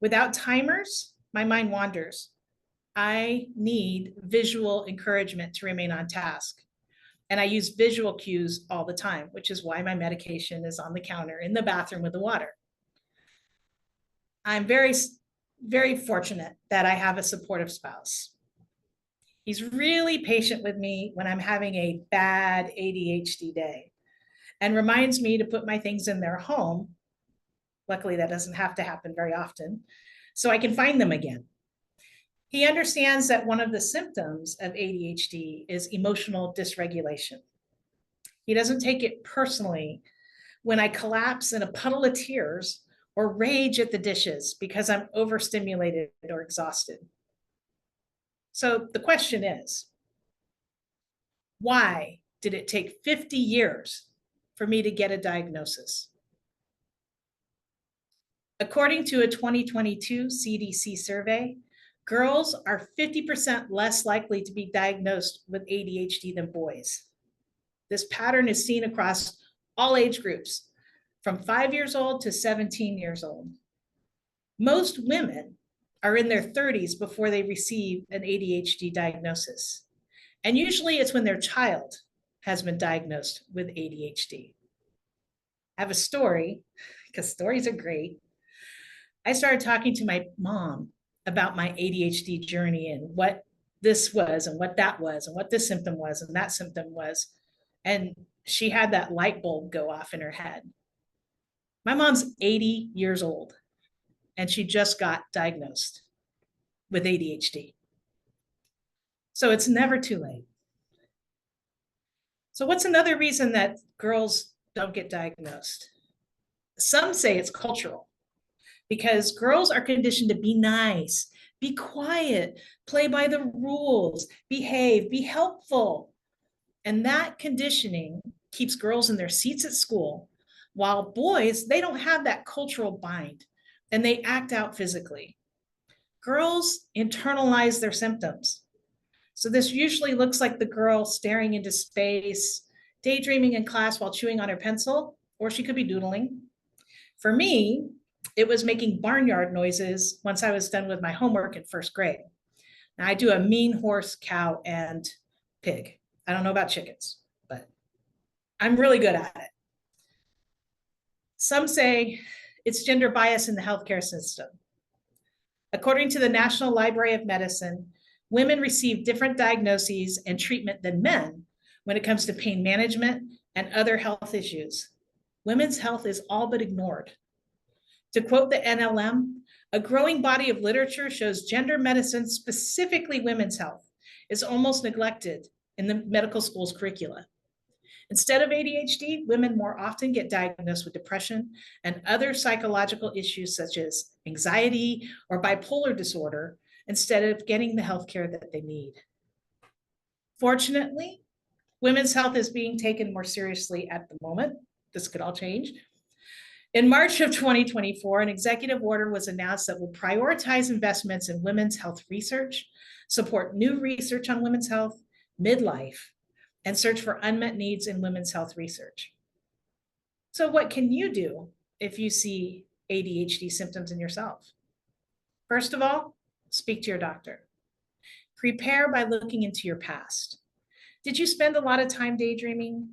Without timers, my mind wanders. I need visual encouragement to remain on task. And I use visual cues all the time, which is why my medication is on the counter in the bathroom with the water. I'm very, very fortunate that I have a supportive spouse. He's really patient with me when I'm having a bad ADHD day and reminds me to put my things in their home. Luckily, that doesn't have to happen very often, so I can find them again. He understands that one of the symptoms of ADHD is emotional dysregulation. He doesn't take it personally when I collapse in a puddle of tears or rage at the dishes because I'm overstimulated or exhausted. So the question is, why did it take 50 years for me to get a diagnosis? According to a 2022 CDC survey, girls are 50% less likely to be diagnosed with ADHD than boys. This pattern is seen across all age groups, from 5 years old to 17 years old. Most women are in their 30s before they receive an ADHD diagnosis. And usually it's when their child has been diagnosed with ADHD. I have a story, because stories are great. I started talking to my mom about my ADHD journey and what this was and what that was and what this symptom was and that symptom was. And she had that light bulb go off in her head. My mom's 80 years old and she just got diagnosed with ADHD. So it's never too late. So what's another reason that girls don't get diagnosed? Some say it's cultural, because girls are conditioned to be nice, be quiet, play by the rules, behave, be helpful. And that conditioning keeps girls in their seats at school, while boys, they don't have that cultural bind and they act out physically. Girls internalize their symptoms. So this usually looks like the girl staring into space, daydreaming in class while chewing on her pencil, or she could be doodling. For me, it was making barnyard noises once I was done with my homework in first grade. Now I do a mean horse, cow, and pig. I don't know about chickens, but I'm really good at it. Some say it's gender bias in the healthcare system. According to the National Library of Medicine, women receive different diagnoses and treatment than men when it comes to pain management and other health issues. Women's health is all but ignored. To quote the NLM, a growing body of literature shows gender medicine, specifically women's health, is almost neglected in the medical school's curricula. Instead of ADHD, women more often get diagnosed with depression and other psychological issues such as anxiety or bipolar disorder, instead of getting the healthcare that they need. Fortunately, women's health is being taken more seriously at the moment. This could all change. In March of 2024, an executive order was announced that will prioritize investments in women's health research, support new research on women's health, midlife, and search for unmet needs in women's health research. So what can you do if you see ADHD symptoms in yourself? First of all, speak to your doctor. Prepare by looking into your past. Did you spend a lot of time daydreaming?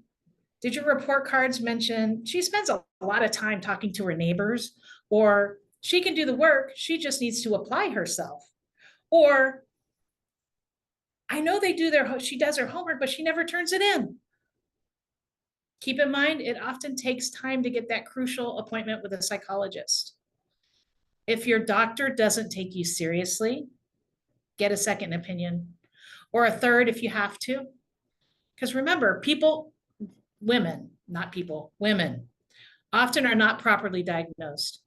Did your report cards mention she spends a lot of time talking to her neighbors, or she can do the work, she just needs to apply herself? Or I know she does her homework, but she never turns it in. Keep in mind, it often takes time to get that crucial appointment with a psychologist. If your doctor doesn't take you seriously, get a second opinion, or a third if you have to. Because remember, women, not people, women, often are not properly diagnosed.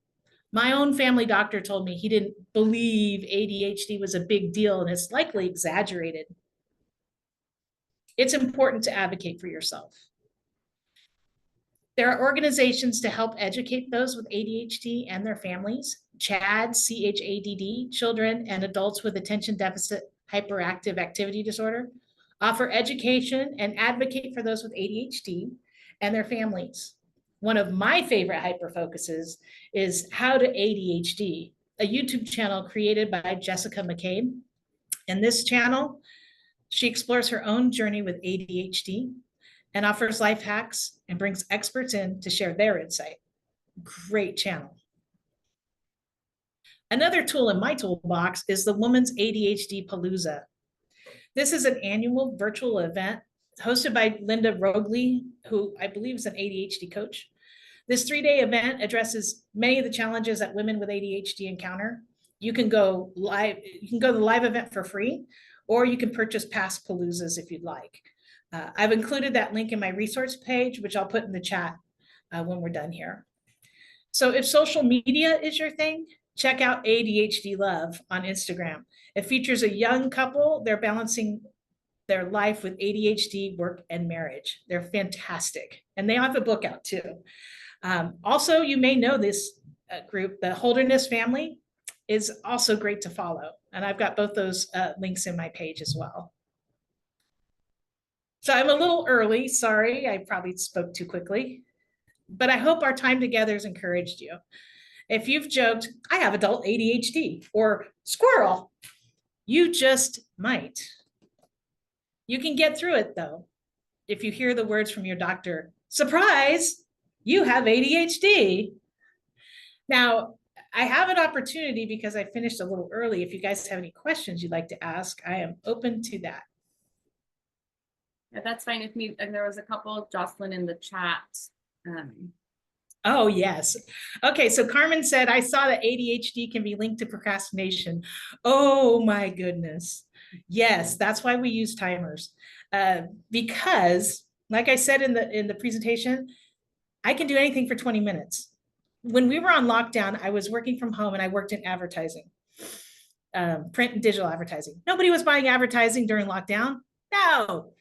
My own family doctor told me he didn't believe ADHD was a big deal and it's likely exaggerated. It's important to advocate for yourself. There are organizations to help educate those with ADHD and their families. CHADD, C-H-A-D-D, children and adults with attention deficit hyperactive activity disorder, offer education and advocate for those with ADHD and their families. One of my favorite hyper focuses is How to ADHD, a YouTube channel created by Jessica McCabe. In this channel, she explores her own journey with ADHD and offers life hacks and brings experts in to share their insight. Great channel. Another tool in my toolbox is the Women's ADHD Palooza. This is an annual virtual event hosted by Linda Rogley, who I believe is an ADHD coach. This 3-day event addresses many of the challenges that women with ADHD encounter. You can go live, you can go to the live event for free, or you can purchase past Paloozas if you'd like. I've included that link in my resource page, which I'll put in the chat when we're done here. So if social media is your thing, check out ADHD Love on Instagram. It features a young couple. They're balancing their life with ADHD, work, and marriage. They're fantastic. And they have a book out too. Also, you may know this group, the Holderness family is also great to follow. And I've got both those links in my page as well. So I'm a little early, sorry, I probably spoke too quickly, but I hope our time together has encouraged you. If you've joked, I have adult ADHD or squirrel, you just might. You can get through it though. If you hear the words from your doctor, surprise, you have ADHD. Now, I have an opportunity because I finished a little early. If you guys have any questions you'd like to ask, I am open to that. Yeah, that's fine with me. And there was a couple, Jocelyne in the chat. Oh, yes. Okay, so Carmen said, I saw that ADHD can be linked to procrastination. Oh my goodness. Yes, that's why we use timers. Because like I said in the presentation, I can do anything for 20 minutes. When we were on lockdown, I was working from home and I worked in advertising, print and digital advertising. Nobody was buying advertising during lockdown. No,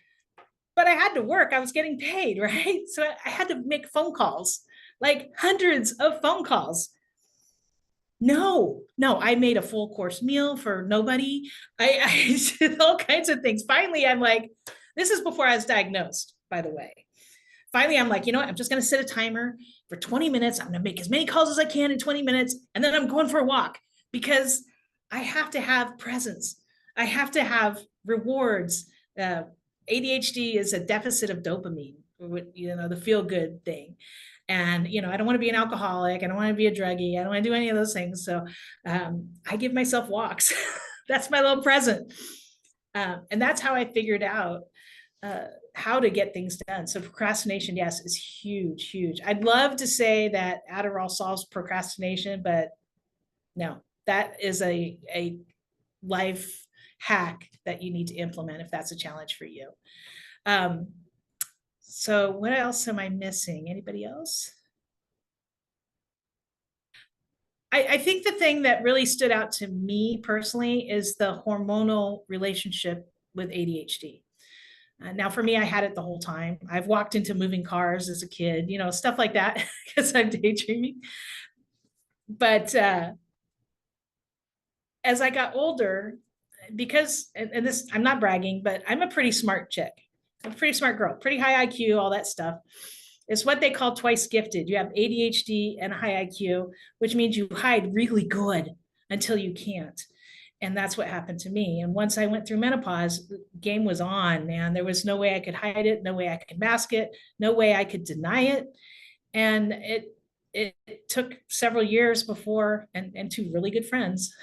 but I had to work. I was getting paid, right? So I had to make phone calls, like hundreds of phone calls. No, I made a full course meal for nobody. I did all kinds of things. Finally, I'm like, this is before I was diagnosed, by the way. Finally, I'm like, you know what? I'm just going to set a timer for 20 minutes. I'm going to make as many calls as I can in 20 minutes. And then I'm going for a walk because I have to have presence. I have to have rewards. ADHD is a deficit of dopamine, you know, the feel good thing. And, you know, I don't want to be an alcoholic. I don't want to be a druggie. I don't want to do any of those things. So I give myself walks. That's my little present. And that's how I figured out how to get things done. So procrastination, yes, is huge, huge. I'd love to say that Adderall solves procrastination, but no, that is a life hack that you need to implement if that's a challenge for you. So what else am I missing? Anybody else? I think the thing that really stood out to me personally is the hormonal relationship with ADHD. Now for me, I had it the whole time. I've walked into moving cars as a kid, you know, stuff like that, because I'm daydreaming. But as I got older, because, and this, I'm not bragging, but I'm a pretty smart chick. I'm a pretty smart girl, pretty high IQ, all that stuff. It's what they call twice gifted. You have ADHD and a high IQ, which means you hide really good until you can't. And that's what happened to me. And once I went through menopause, the game was on, man. There was no way I could hide it, no way I could mask it, no way I could deny it. And it took several years before, and two really good friends,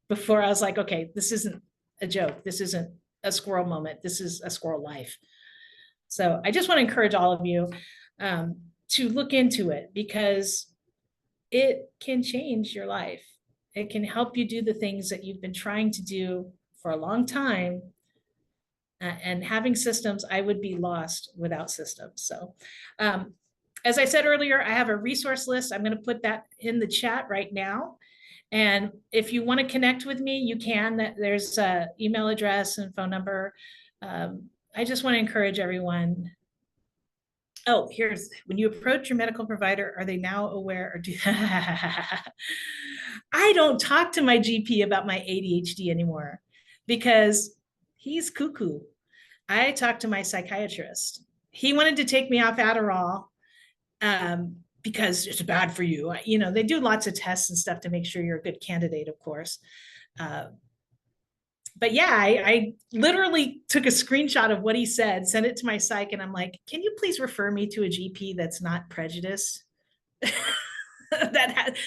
before I was like, okay, this isn't a joke. This isn't a squirrel moment. This is a squirrel life. So I just want to encourage all of you to look into it, because it can change your life. It can help you do the things that you've been trying to do for a long time. And having systems, I would be lost without systems. So, as I said earlier, I have a resource list. I'm going to put that in the chat right now. And if you want to connect with me, you can. There's an email address and phone number. I just want to encourage everyone. Oh, here's when you approach your medical provider, are they now aware or do I don't talk to my GP about my ADHD anymore because he's cuckoo. I talked to my psychiatrist. He wanted to take me off Adderall because it's bad for you. You know, they do lots of tests and stuff to make sure you're a good candidate, of course. But yeah, I literally took a screenshot of what he said, sent it to my psych, and I'm like, can you please refer me to a GP that's not prejudiced?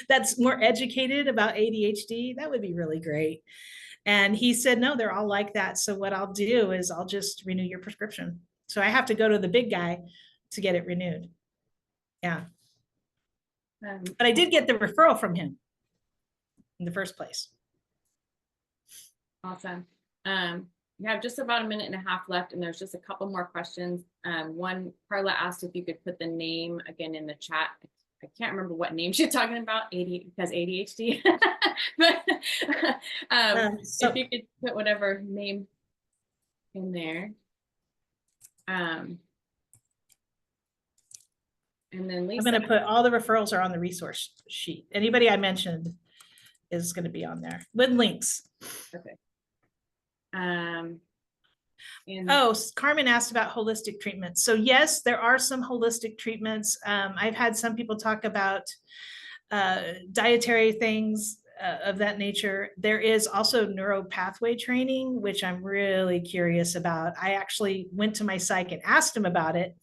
That's more educated about ADHD? That would be really great. And he said, no, they're all like that. So what I'll do is I'll just renew your prescription. So I have to go to the big guy to get it renewed. Yeah. But I did get the referral from him in the first place. Awesome. We have just about a minute and a half left, and there's just a couple more questions. One, Carla asked if you could put the name again in the chat. I can't remember what name she's talking about, because ADHD. But So if you could put whatever name in there. And then Lisa. I'm going to put all the referrals are on the resource sheet. Anybody I mentioned is going to be on there with links. Okay. Oh, Carmen asked about holistic treatments. So yes, there are some holistic treatments. I've had some people talk about dietary things of that nature. There is also neuro pathway training, which I'm really curious about. I actually went to my psych and asked him about it,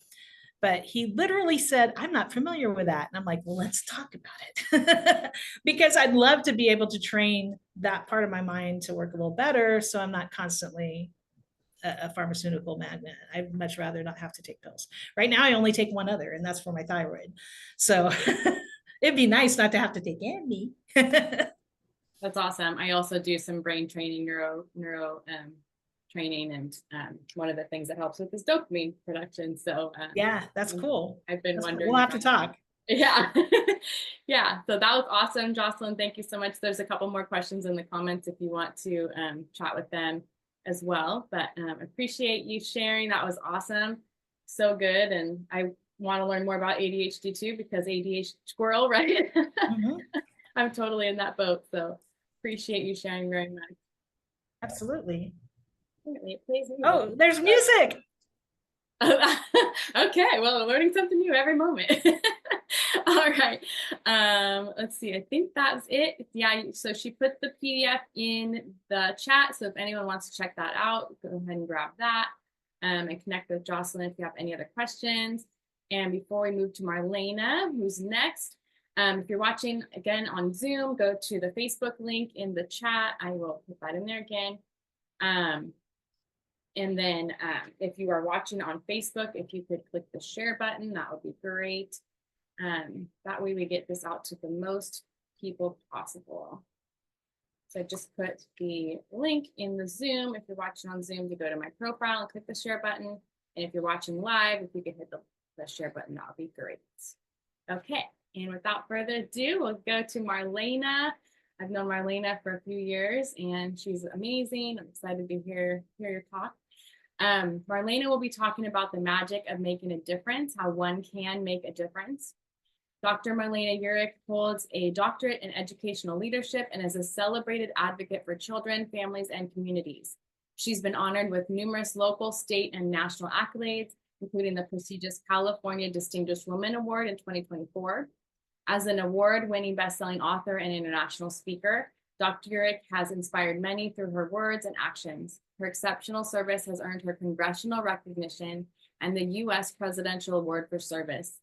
but he literally said, I'm not familiar with that. And I'm like, well, let's talk about it. Because I'd love to be able to train that part of my mind to work a little better, so I'm not constantly a pharmaceutical magnet. I'd much rather not have to take pills. Right now, I only take one other, and that's for my thyroid. So it'd be nice not to have to take any. That's awesome. I also do some brain training, neuro training, and one of the things that helps with is dopamine production. So yeah, that's cool. I've been wondering. We'll have to talk. Yeah. Yeah. So that was awesome, Jocelyne. Thank you so much. There's a couple more questions in the comments if you want to chat with them as well. But appreciate you sharing. That was awesome. So good. And I want to learn more about ADHD too, because ADHD squirrel, right? Mm-hmm. I'm totally in that boat. So appreciate you sharing very much. Absolutely. Please. Oh, there's music. Okay, well, I'm learning something new every moment. All right. Let's see. I think that's it. Yeah, so she put the PDF in the chat. So if anyone wants to check that out, go ahead and grab that and connect with Jocelyne if you have any other questions. And before we move to Marlena, who's next, if you're watching again on Zoom, go to the Facebook link in the chat. I will put that in there again. And then if you are watching on Facebook, if you could click the share button, that would be great. That way we get this out to the most people possible. So just put the link in the Zoom. If you're watching on Zoom, you go to my profile and click the share button. And if you're watching live, if you could hit the share button, that would be great. Okay, and without further ado, we'll go to Marlena. I've known Marlena for a few years and she's amazing. I'm excited to hear your talk. Marlena will be talking about the magic of making a difference, how one can make a difference. Dr. Marlena Uhrik holds a doctorate in educational leadership and is a celebrated advocate for children, families, and communities. She's been honored with numerous local, state, and national accolades, including the prestigious California Distinguished Woman Award in 2024. As an award-winning best-selling author and international speaker, Dr. Uhrik has inspired many through her words and actions. Her exceptional service has earned her congressional recognition and the U.S. Presidential Award for Service.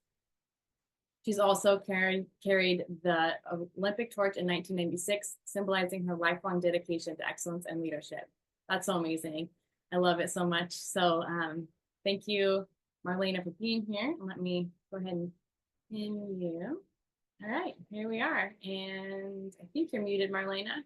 She's also carried the Olympic torch in 1996, symbolizing her lifelong dedication to excellence and leadership. That's so amazing. I love it so much. So thank you, Marlena, for being here. Let me go ahead and pin you. All right, here we are. And I think you're muted, Marlena.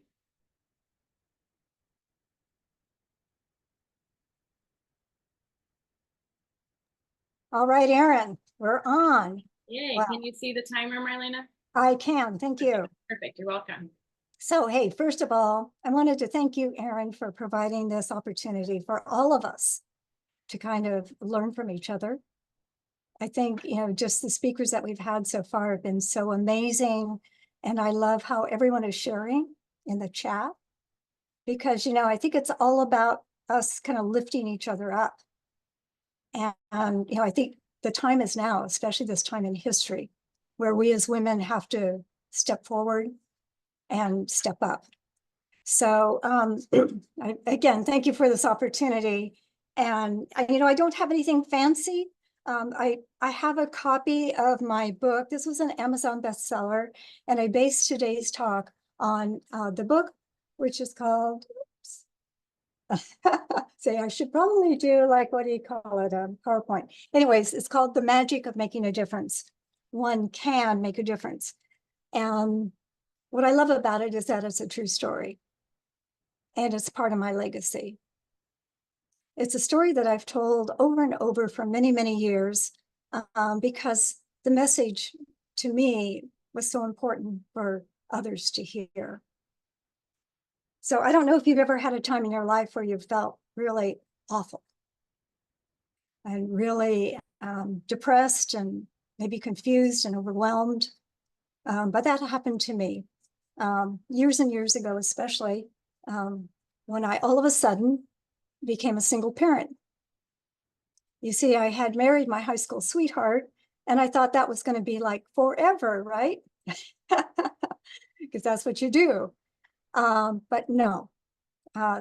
All right, Erin, we're on. Yay, Wow. can you see the timer, Marlena? I can, thank you. Perfect, you're welcome. So, hey, first of all, I wanted to thank you, Erin, for providing this opportunity for all of us to kind of learn from each other. I think, just the speakers that we've had so far have been so amazing. And I love how everyone is sharing in the chat because, I think it's all about us kind of lifting each other up. And I think the time is now, especially this time in history, where we as women have to step forward and step up. So again, thank you for this opportunity. And I don't have anything fancy. I have a copy of my book. This was an Amazon bestseller, and I based today's talk on the book, which is called, say I should probably do like, what do you call it, PowerPoint. Anyways, it's called The Magic of Making a Difference. One can make a difference. And what I love about it is that it's a true story. And it's part of my legacy. It's a story that I've told over and over for many, many years because the message to me was so important for others to hear. So I don't know if you've ever had a time in your life where you felt really awful and really depressed and maybe confused and overwhelmed. But that happened to me years and years ago, especially when I all of a sudden became a single parent. You see, I had married my high school sweetheart, and I thought that was going to be like forever, right? Because that's what you do. But no.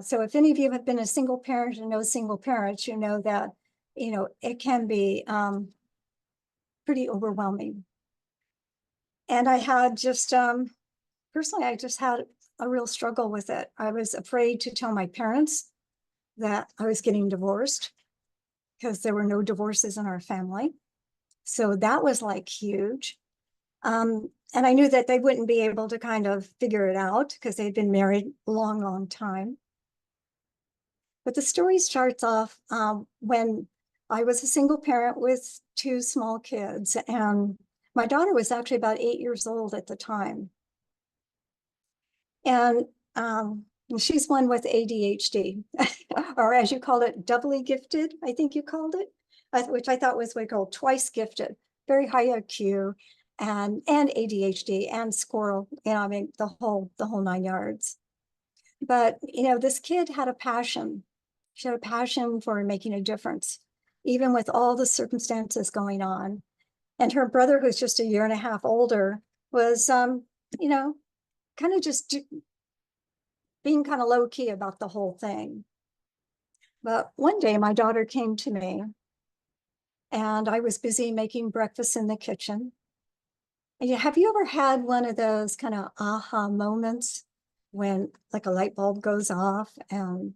So if any of you have been a single parent and know single parents, you know that, it can be pretty overwhelming. And I had just, personally, I just had a real struggle with it. I was afraid to tell my parents that I was getting divorced because there were no divorces in our family. So that was like huge. And I knew that they wouldn't be able to kind of figure it out because they'd been married a long, long time. But the story starts off when I was a single parent with two small kids, and my daughter was actually about 8 years old at the time. And she's one with ADHD, or as you called it, doubly gifted, I think you called it, which I thought was what we call twice gifted, very high IQ, and ADHD and squirrel, I mean, the whole 9 yards. But, this kid had a passion. She had a passion for making a difference, even with all the circumstances going on. And her brother, who's just a year and a half older, was, kind of just being kind of low key about the whole thing. But one day my daughter came to me and I was busy making breakfast in the kitchen. And have you ever had one of those kind of aha moments when like a light bulb goes off and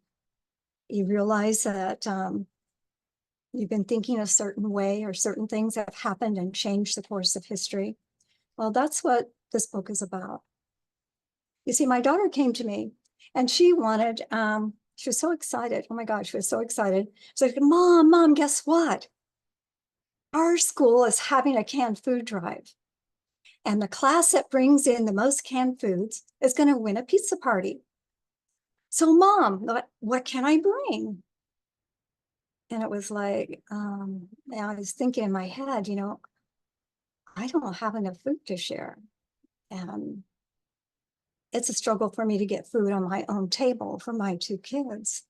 you realize that you've been thinking a certain way or certain things have happened and changed the course of history? Well, that's what this book is about. You see, my daughter came to me and she wanted, she was so excited. Oh my gosh, she was so excited. She's like, Mom, guess what? Our school is having a canned food drive. And the class that brings in the most canned foods is going to win a pizza party. So Mom, what can I bring? And it was like, and I was thinking in my head, I don't have enough food to share. And it's a struggle for me to get food on my own table for my two kids.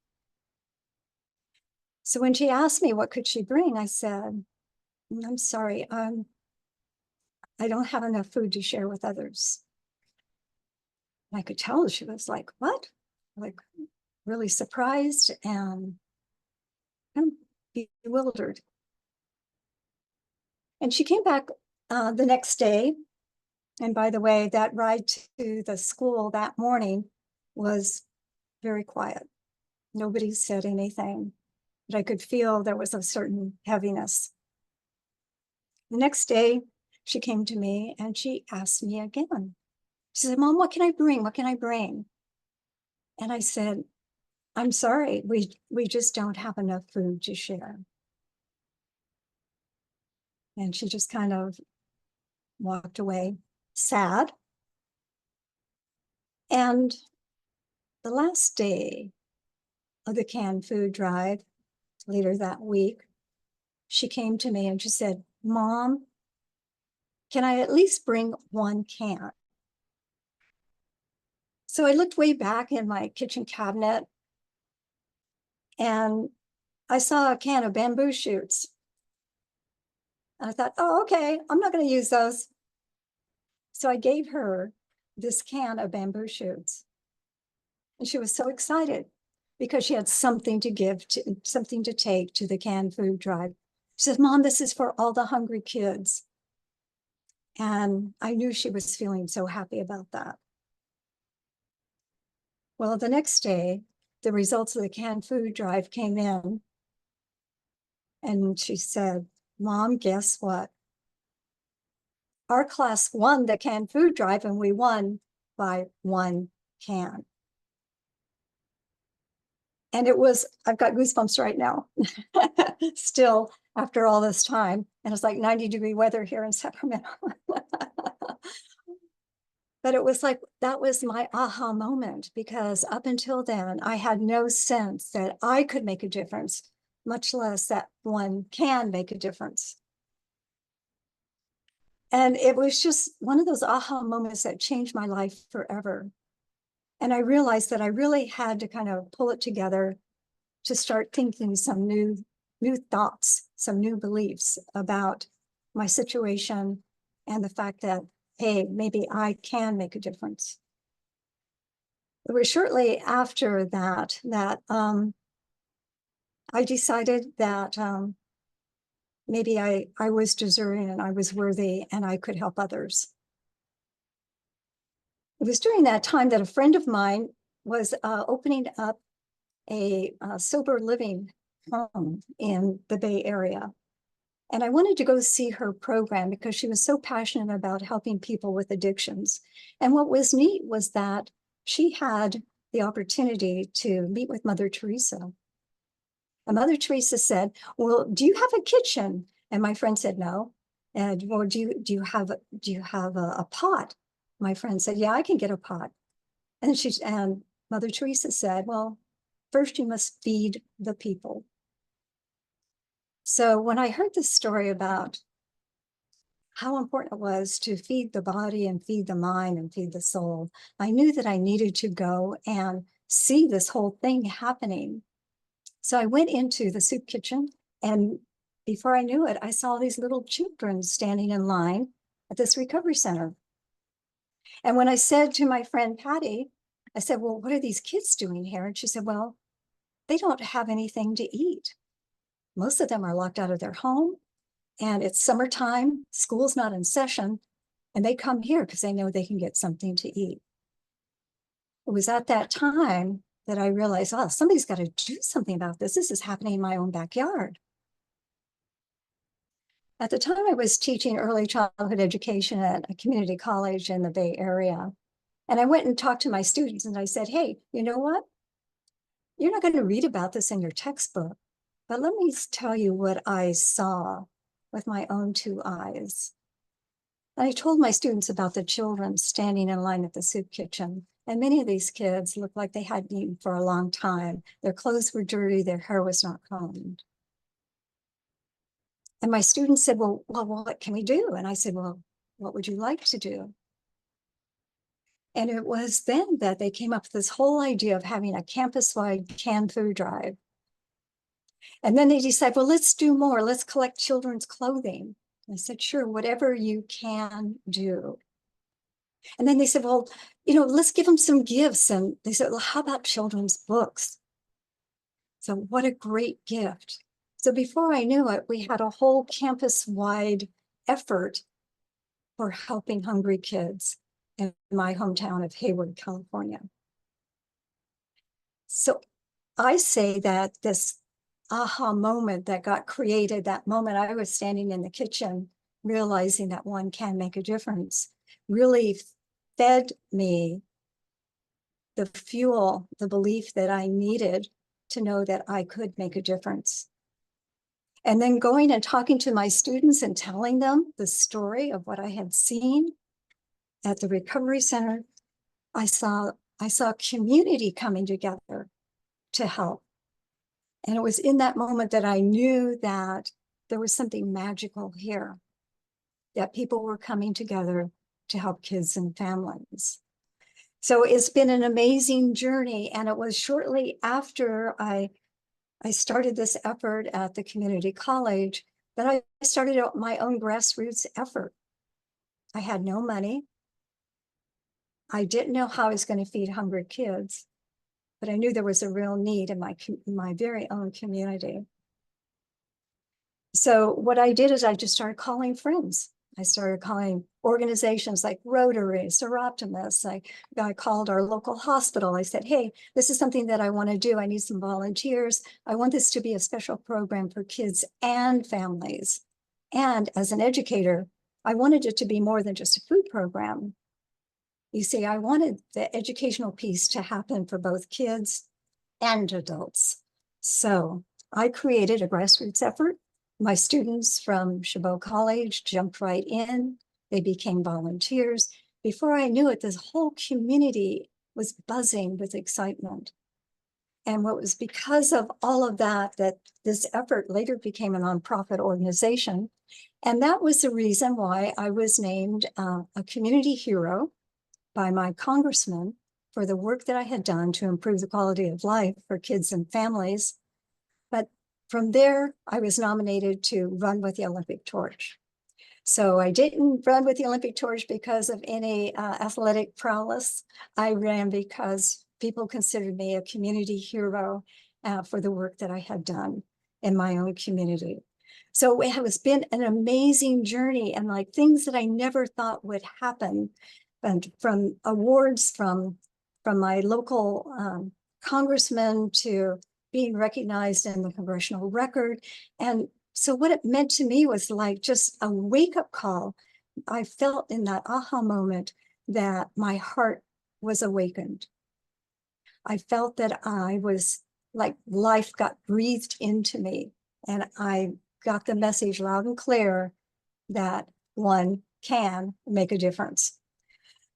So when she asked me what could she bring, I said, I'm sorry, I don't have enough food to share with others. And I could tell she was like, what? Like really surprised and kind of bewildered. And she came back the next day. And by the way, that ride to the school that morning was very quiet. Nobody said anything, but I could feel there was a certain heaviness. The next day, she came to me and she asked me again. She said, Mom, what can I bring? What can I bring? And I said, I'm sorry, we just don't have enough food to share. And she just kind of walked away, sad. And the last day of the canned food drive, later that week, she came to me and she said, Mom, can I at least bring one can? So I looked way back in my kitchen cabinet and I saw a can of bamboo shoots. And I thought, oh, okay, I'm not going to use those. So I gave her this can of bamboo shoots. And she was so excited because she had something to give, something to take to the canned food drive. She said, Mom, this is for all the hungry kids. And I knew she was feeling so happy about that. Well, the next day, the results of the canned food drive came in. And she said, Mom, guess what? Our class won the canned food drive and we won by one can. And it was, I've got goosebumps right now, still after all this time. And it's like 90-degree weather here in Sacramento. But it was like, that was my aha moment, because up until then, I had no sense that I could make a difference, much less that one can make a difference. And it was just one of those aha moments that changed my life forever. And I realized that I really had to kind of pull it together to start thinking some new thoughts, some new beliefs about my situation and the fact that, hey, maybe I can make a difference. It was shortly after that I decided that maybe I was deserving and I was worthy and I could help others. It was during that time that a friend of mine was opening up a sober living home in the Bay Area. And I wanted to go see her program because she was so passionate about helping people with addictions. And what was neat was that she had the opportunity to meet with Mother Teresa. And Mother Teresa said, well, do you have a kitchen? And my friend said, no. And well, do you have a pot? My friend said, yeah, I can get a pot. And Mother Teresa said, well, first you must feed the people. So when I heard this story about how important it was to feed the body and feed the mind and feed the soul, I knew that I needed to go and see this whole thing happening. So I went into the soup kitchen, and before I knew it, I saw these little children standing in line at this recovery center. And when I said to my friend Patty, I said, well, what are these kids doing here? And she said, well, they don't have anything to eat. Most of them are locked out of their home, and it's summertime, school's not in session, and they come here because they know they can get something to eat. It was at that time that I realized, oh, somebody's got to do something about this. This is happening in my own backyard. At the time, I was teaching early childhood education at a community college in the Bay Area. And I went and talked to my students and I said, hey, you know what? You're not going to read about this in your textbook, but let me tell you what I saw with my own two eyes. And I told my students about the children standing in line at the soup kitchen. And many of these kids looked like they hadn't eaten for a long time. Their clothes were dirty, their hair was not combed. And my students said, well, what can we do? And I said, well, what would you like to do? And it was then that they came up with this whole idea of having a campus-wide canned food drive. And then they decided, well, let's do more. Let's collect children's clothing. And I said, sure, whatever you can do. And then they said, well, let's give them some gifts. And they said, well, how about children's books? So what a great gift. So before I knew it, we had a whole campus-wide effort for helping hungry kids in my hometown of Hayward, California. So I say that this aha moment that got created, that moment I was standing in the kitchen, realizing that one can make a difference, really fed me the fuel, the belief that I needed to know that I could make a difference. And then going and talking to my students and telling them the story of what I had seen at the recovery center, I saw community coming together to help. And it was in that moment that I knew that there was something magical here, that people were coming together to help kids and families. So it's been an amazing journey. And it was shortly after I started this effort at the community college that I started out my own grassroots effort. I had no money. I didn't know how I was going to feed hungry kids, but I knew there was a real need in my very own community. So what I did is I just started calling friends. I started calling organizations like Rotary, Seroptimus. I called our local hospital. I said, hey, this is something that I want to do. I need some volunteers. I want this to be a special program for kids and families. And as an educator, I wanted it to be more than just a food program. You see, I wanted the educational piece to happen for both kids and adults. So I created a grassroots effort. My students from Chabot College jumped right in. They became volunteers. Before I knew it, this whole community was buzzing with excitement. And what was because of all of that this effort later became a nonprofit organization. And that was the reason why I was named a community hero by my congressman for the work that I had done to improve the quality of life for kids and families. But from there, I was nominated to run with the Olympic torch. So I didn't run with the Olympic torch because of any athletic prowess. I ran because people considered me a community hero for the work that I had done in my own community. So it has been an amazing journey, and like things that I never thought would happen. And from awards from my local congressman to being recognized in the congressional record. And so what it meant to me was like just a wake-up call. I felt in that aha moment that my heart was awakened. I felt that I was like life got breathed into me, and I got the message loud and clear that one can make a difference.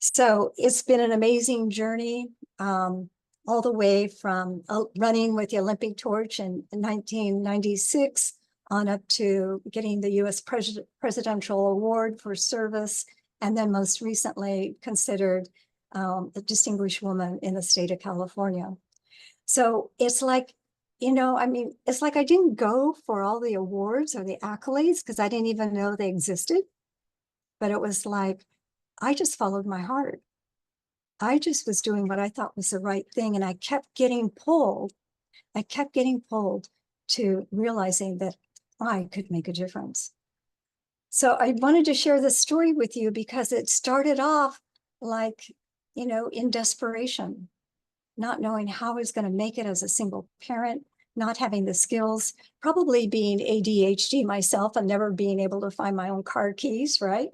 So it's been an amazing journey, all the way from running with the Olympic torch in 1996 on up to getting the US Presidential Award for service, and then most recently considered a distinguished woman in the state of California. So it's like, it's like I didn't go for all the awards or the accolades because I didn't even know they existed. But it was like, I just followed my heart. I just was doing what I thought was the right thing. And I kept getting pulled. I kept getting pulled to realizing that I could make a difference. So I wanted to share this story with you because it started off like, in desperation, not knowing how I was going to make it as a single parent, not having the skills, probably being ADHD myself and never being able to find my own car keys, right?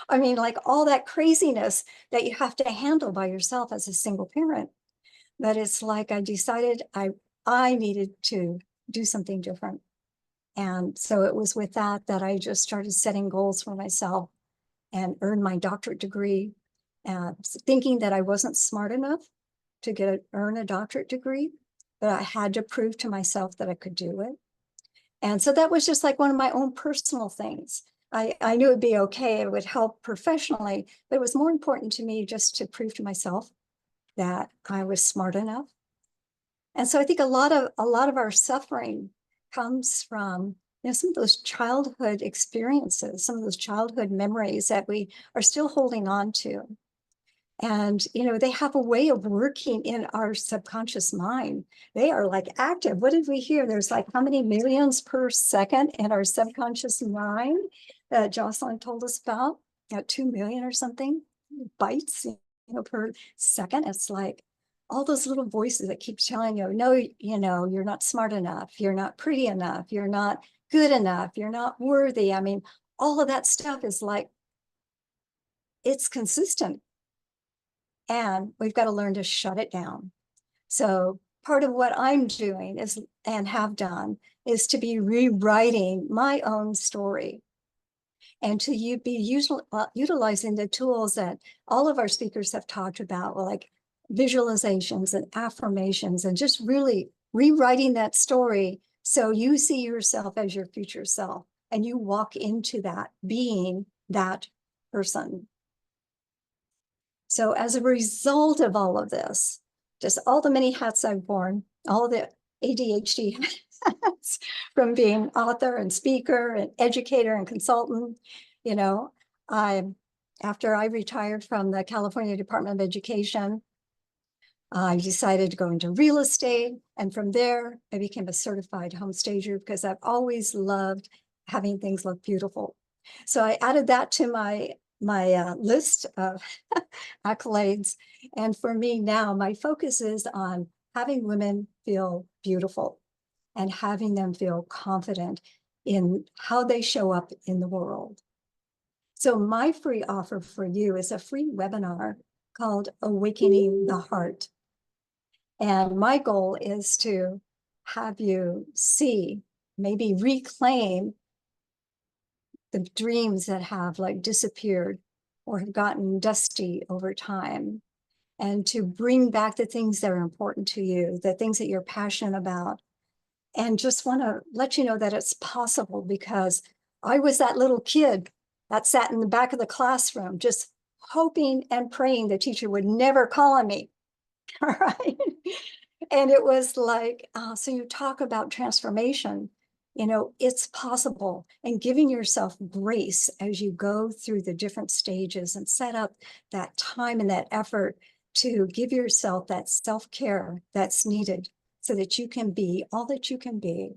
I mean, like all that craziness that you have to handle by yourself as a single parent. But it's like I decided I needed to do something different. And so it was with that I just started setting goals for myself and earned my doctorate degree, thinking that I wasn't smart enough to earn a doctorate degree, but I had to prove to myself that I could do it. And so that was just like one of my own personal things. I knew it'd be okay, it would help professionally, but it was more important to me just to prove to myself that I was smart enough. And so I think a lot of our suffering comes from some of those childhood experiences, some of those childhood memories that we are still holding on to. And, they have a way of working in our subconscious mind. They are like active. What did we hear? There's like how many millions per second in our subconscious mind that Jocelyne told us about? 2 million or something bytes, per second. It's like all those little voices that keep telling you, no, you're not smart enough. You're not pretty enough. You're not good enough. You're not worthy. I mean, all of that stuff is like, it's consistent. And we've got to learn to shut it down. So part of what I'm doing is, and have done, is to be rewriting my own story and to be utilizing the tools that all of our speakers have talked about, like visualizations and affirmations, and just really rewriting that story so you see yourself as your future self and you walk into that being that person. So as a result of all of this, just all the many hats I've worn, all the ADHD hats, from being author and speaker and educator and consultant, after I retired from the California Department of Education, I decided to go into real estate. And from there, I became a certified home stager because I've always loved having things look beautiful. So I added that to my list of accolades. And for me now, my focus is on having women feel beautiful and having them feel confident in how they show up in the world. So my free offer for you is a free webinar called Awakening the Heart. And my goal is to have you see, maybe reclaim the dreams that have like disappeared or have gotten dusty over time, and to bring back the things that are important to you, the things that you're passionate about. And just want to let you know that it's possible, because I was that little kid that sat in the back of the classroom, just hoping and praying the teacher would never call on me. All right. And it was like, so you talk about transformation, it's possible, and giving yourself grace as you go through the different stages and set up that time and that effort to give yourself that self-care that's needed so that you can be all that you can be.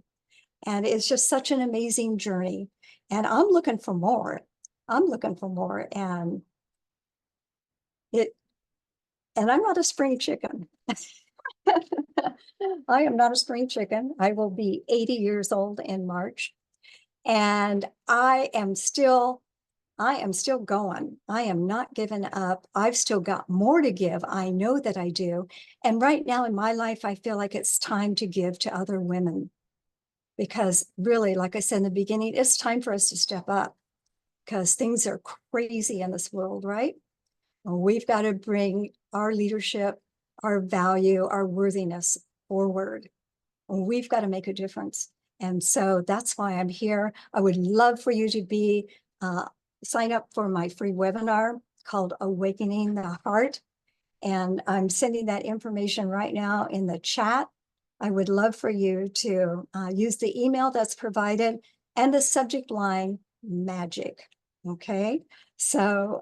And it's just such an amazing journey. And I'm looking for more. And I'm not a spring chicken. I am not a spring chicken. I will be 80 years old in March. And I am still going. I am not giving up. I've still got more to give. I know that I do. And right now in my life, I feel like it's time to give to other women. Because really, like I said in the beginning, it's time for us to step up, because things are crazy in this world, right? We've got to bring our leadership, our value, our worthiness forward. We've got to make a difference. And so that's why I'm here. I would love for you to sign up for my free webinar called Awakening the Heart. And I'm sending that information right now in the chat. I would love for you to use the email that's provided and the subject line magic. Okay, so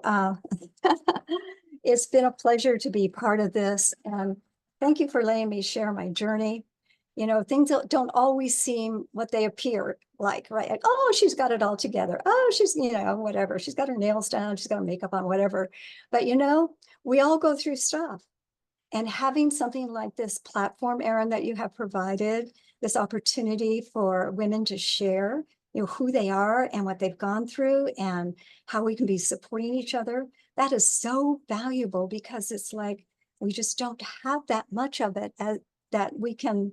it's been a pleasure to be part of this, and thank you for letting me share my journey. Things don't always seem what they appear like, right? Like, oh, she's got it all together. Oh, she's, whatever. She's got her nails down. She's got her makeup on, whatever. But, we all go through stuff. And having something like this platform, Erin, that you have provided, this opportunity for women to share, who they are and what they've gone through and how we can be supporting each other, that is so valuable, because it's like, we just don't have that much of it that we can.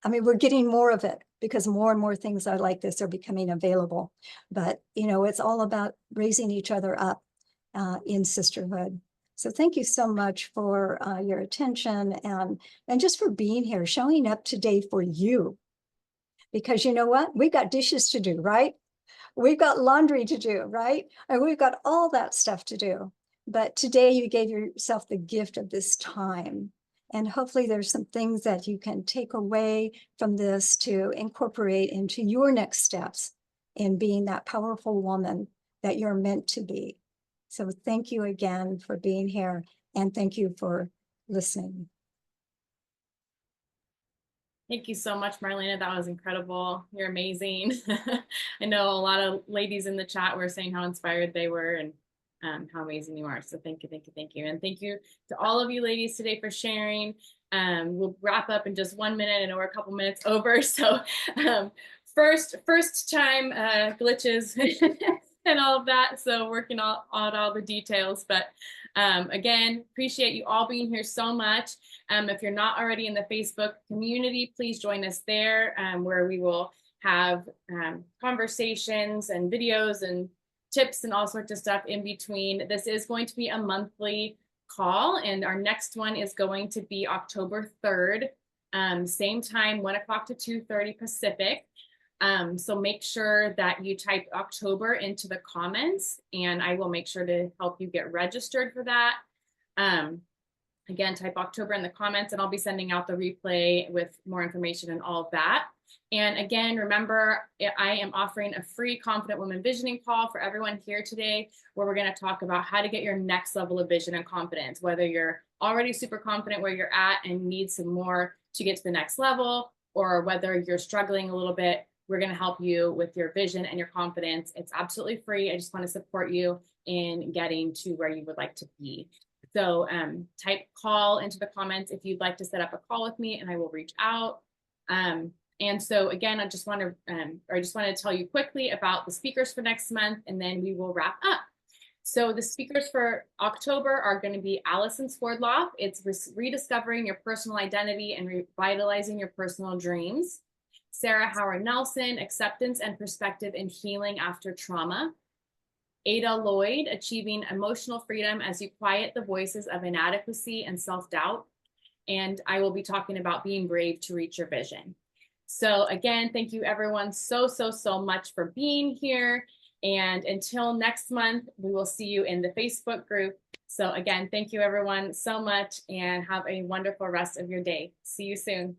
I mean, we're getting more of it because more and more things are like this are becoming available. But, it's all about raising each other up in sisterhood. So thank you so much for your attention and just for being here, showing up today for you. Because you know what? We've got dishes to do, right? We've got laundry to do, right? And we've got all that stuff to do. But today you gave yourself the gift of this time. And hopefully there's some things that you can take away from this to incorporate into your next steps in being that powerful woman that you're meant to be. So thank you again for being here, and thank you for listening. Thank you so much, Marlena. That was incredible. You're amazing. I know a lot of ladies in the chat were saying how inspired they were and how amazing you are. So thank you, thank you, thank you. And thank you to all of you ladies today for sharing. We'll wrap up in just 1 minute. I know we're a couple minutes over. So first time glitches and all of that. So working on all the details. But again, appreciate you all being here so much. If you're not already in the Facebook community, please join us there, where we will have conversations and videos and tips and all sorts of stuff in between. This is going to be a monthly call, and our next one is going to be October 3rd, same time, 1 o'clock to 2:30 Pacific. So make sure that you type October into the comments, and I will make sure to help you get registered for that. Again, type October in the comments, and I'll be sending out the replay with more information and all of that. And again, remember, I am offering a free Confident Woman Visioning call for everyone here today, where we're going to talk about how to get your next level of vision and confidence, whether you're already super confident where you're at and need some more to get to the next level, or whether you're struggling a little bit. We're going to help you with your vision and your confidence. It's absolutely free. I just want to support you in getting to where you would like to be. So type call into the comments if you'd like to set up a call with me, and I will reach out. And so again, I just want to tell you quickly about the speakers for next month, and then we will wrap up. So the speakers for October are going to be Allison Swordloff. It's rediscovering your personal identity and revitalizing your personal dreams. Sarah Howard Nelson, acceptance and perspective in healing after trauma. Ada Lloyd, achieving emotional freedom as you quiet the voices of inadequacy and self-doubt. And I will be talking about being brave to reach your vision. So again, thank you everyone so much for being here. And until next month, we will see you in the Facebook group. So again, thank you everyone so much, and have a wonderful rest of your day. See you soon.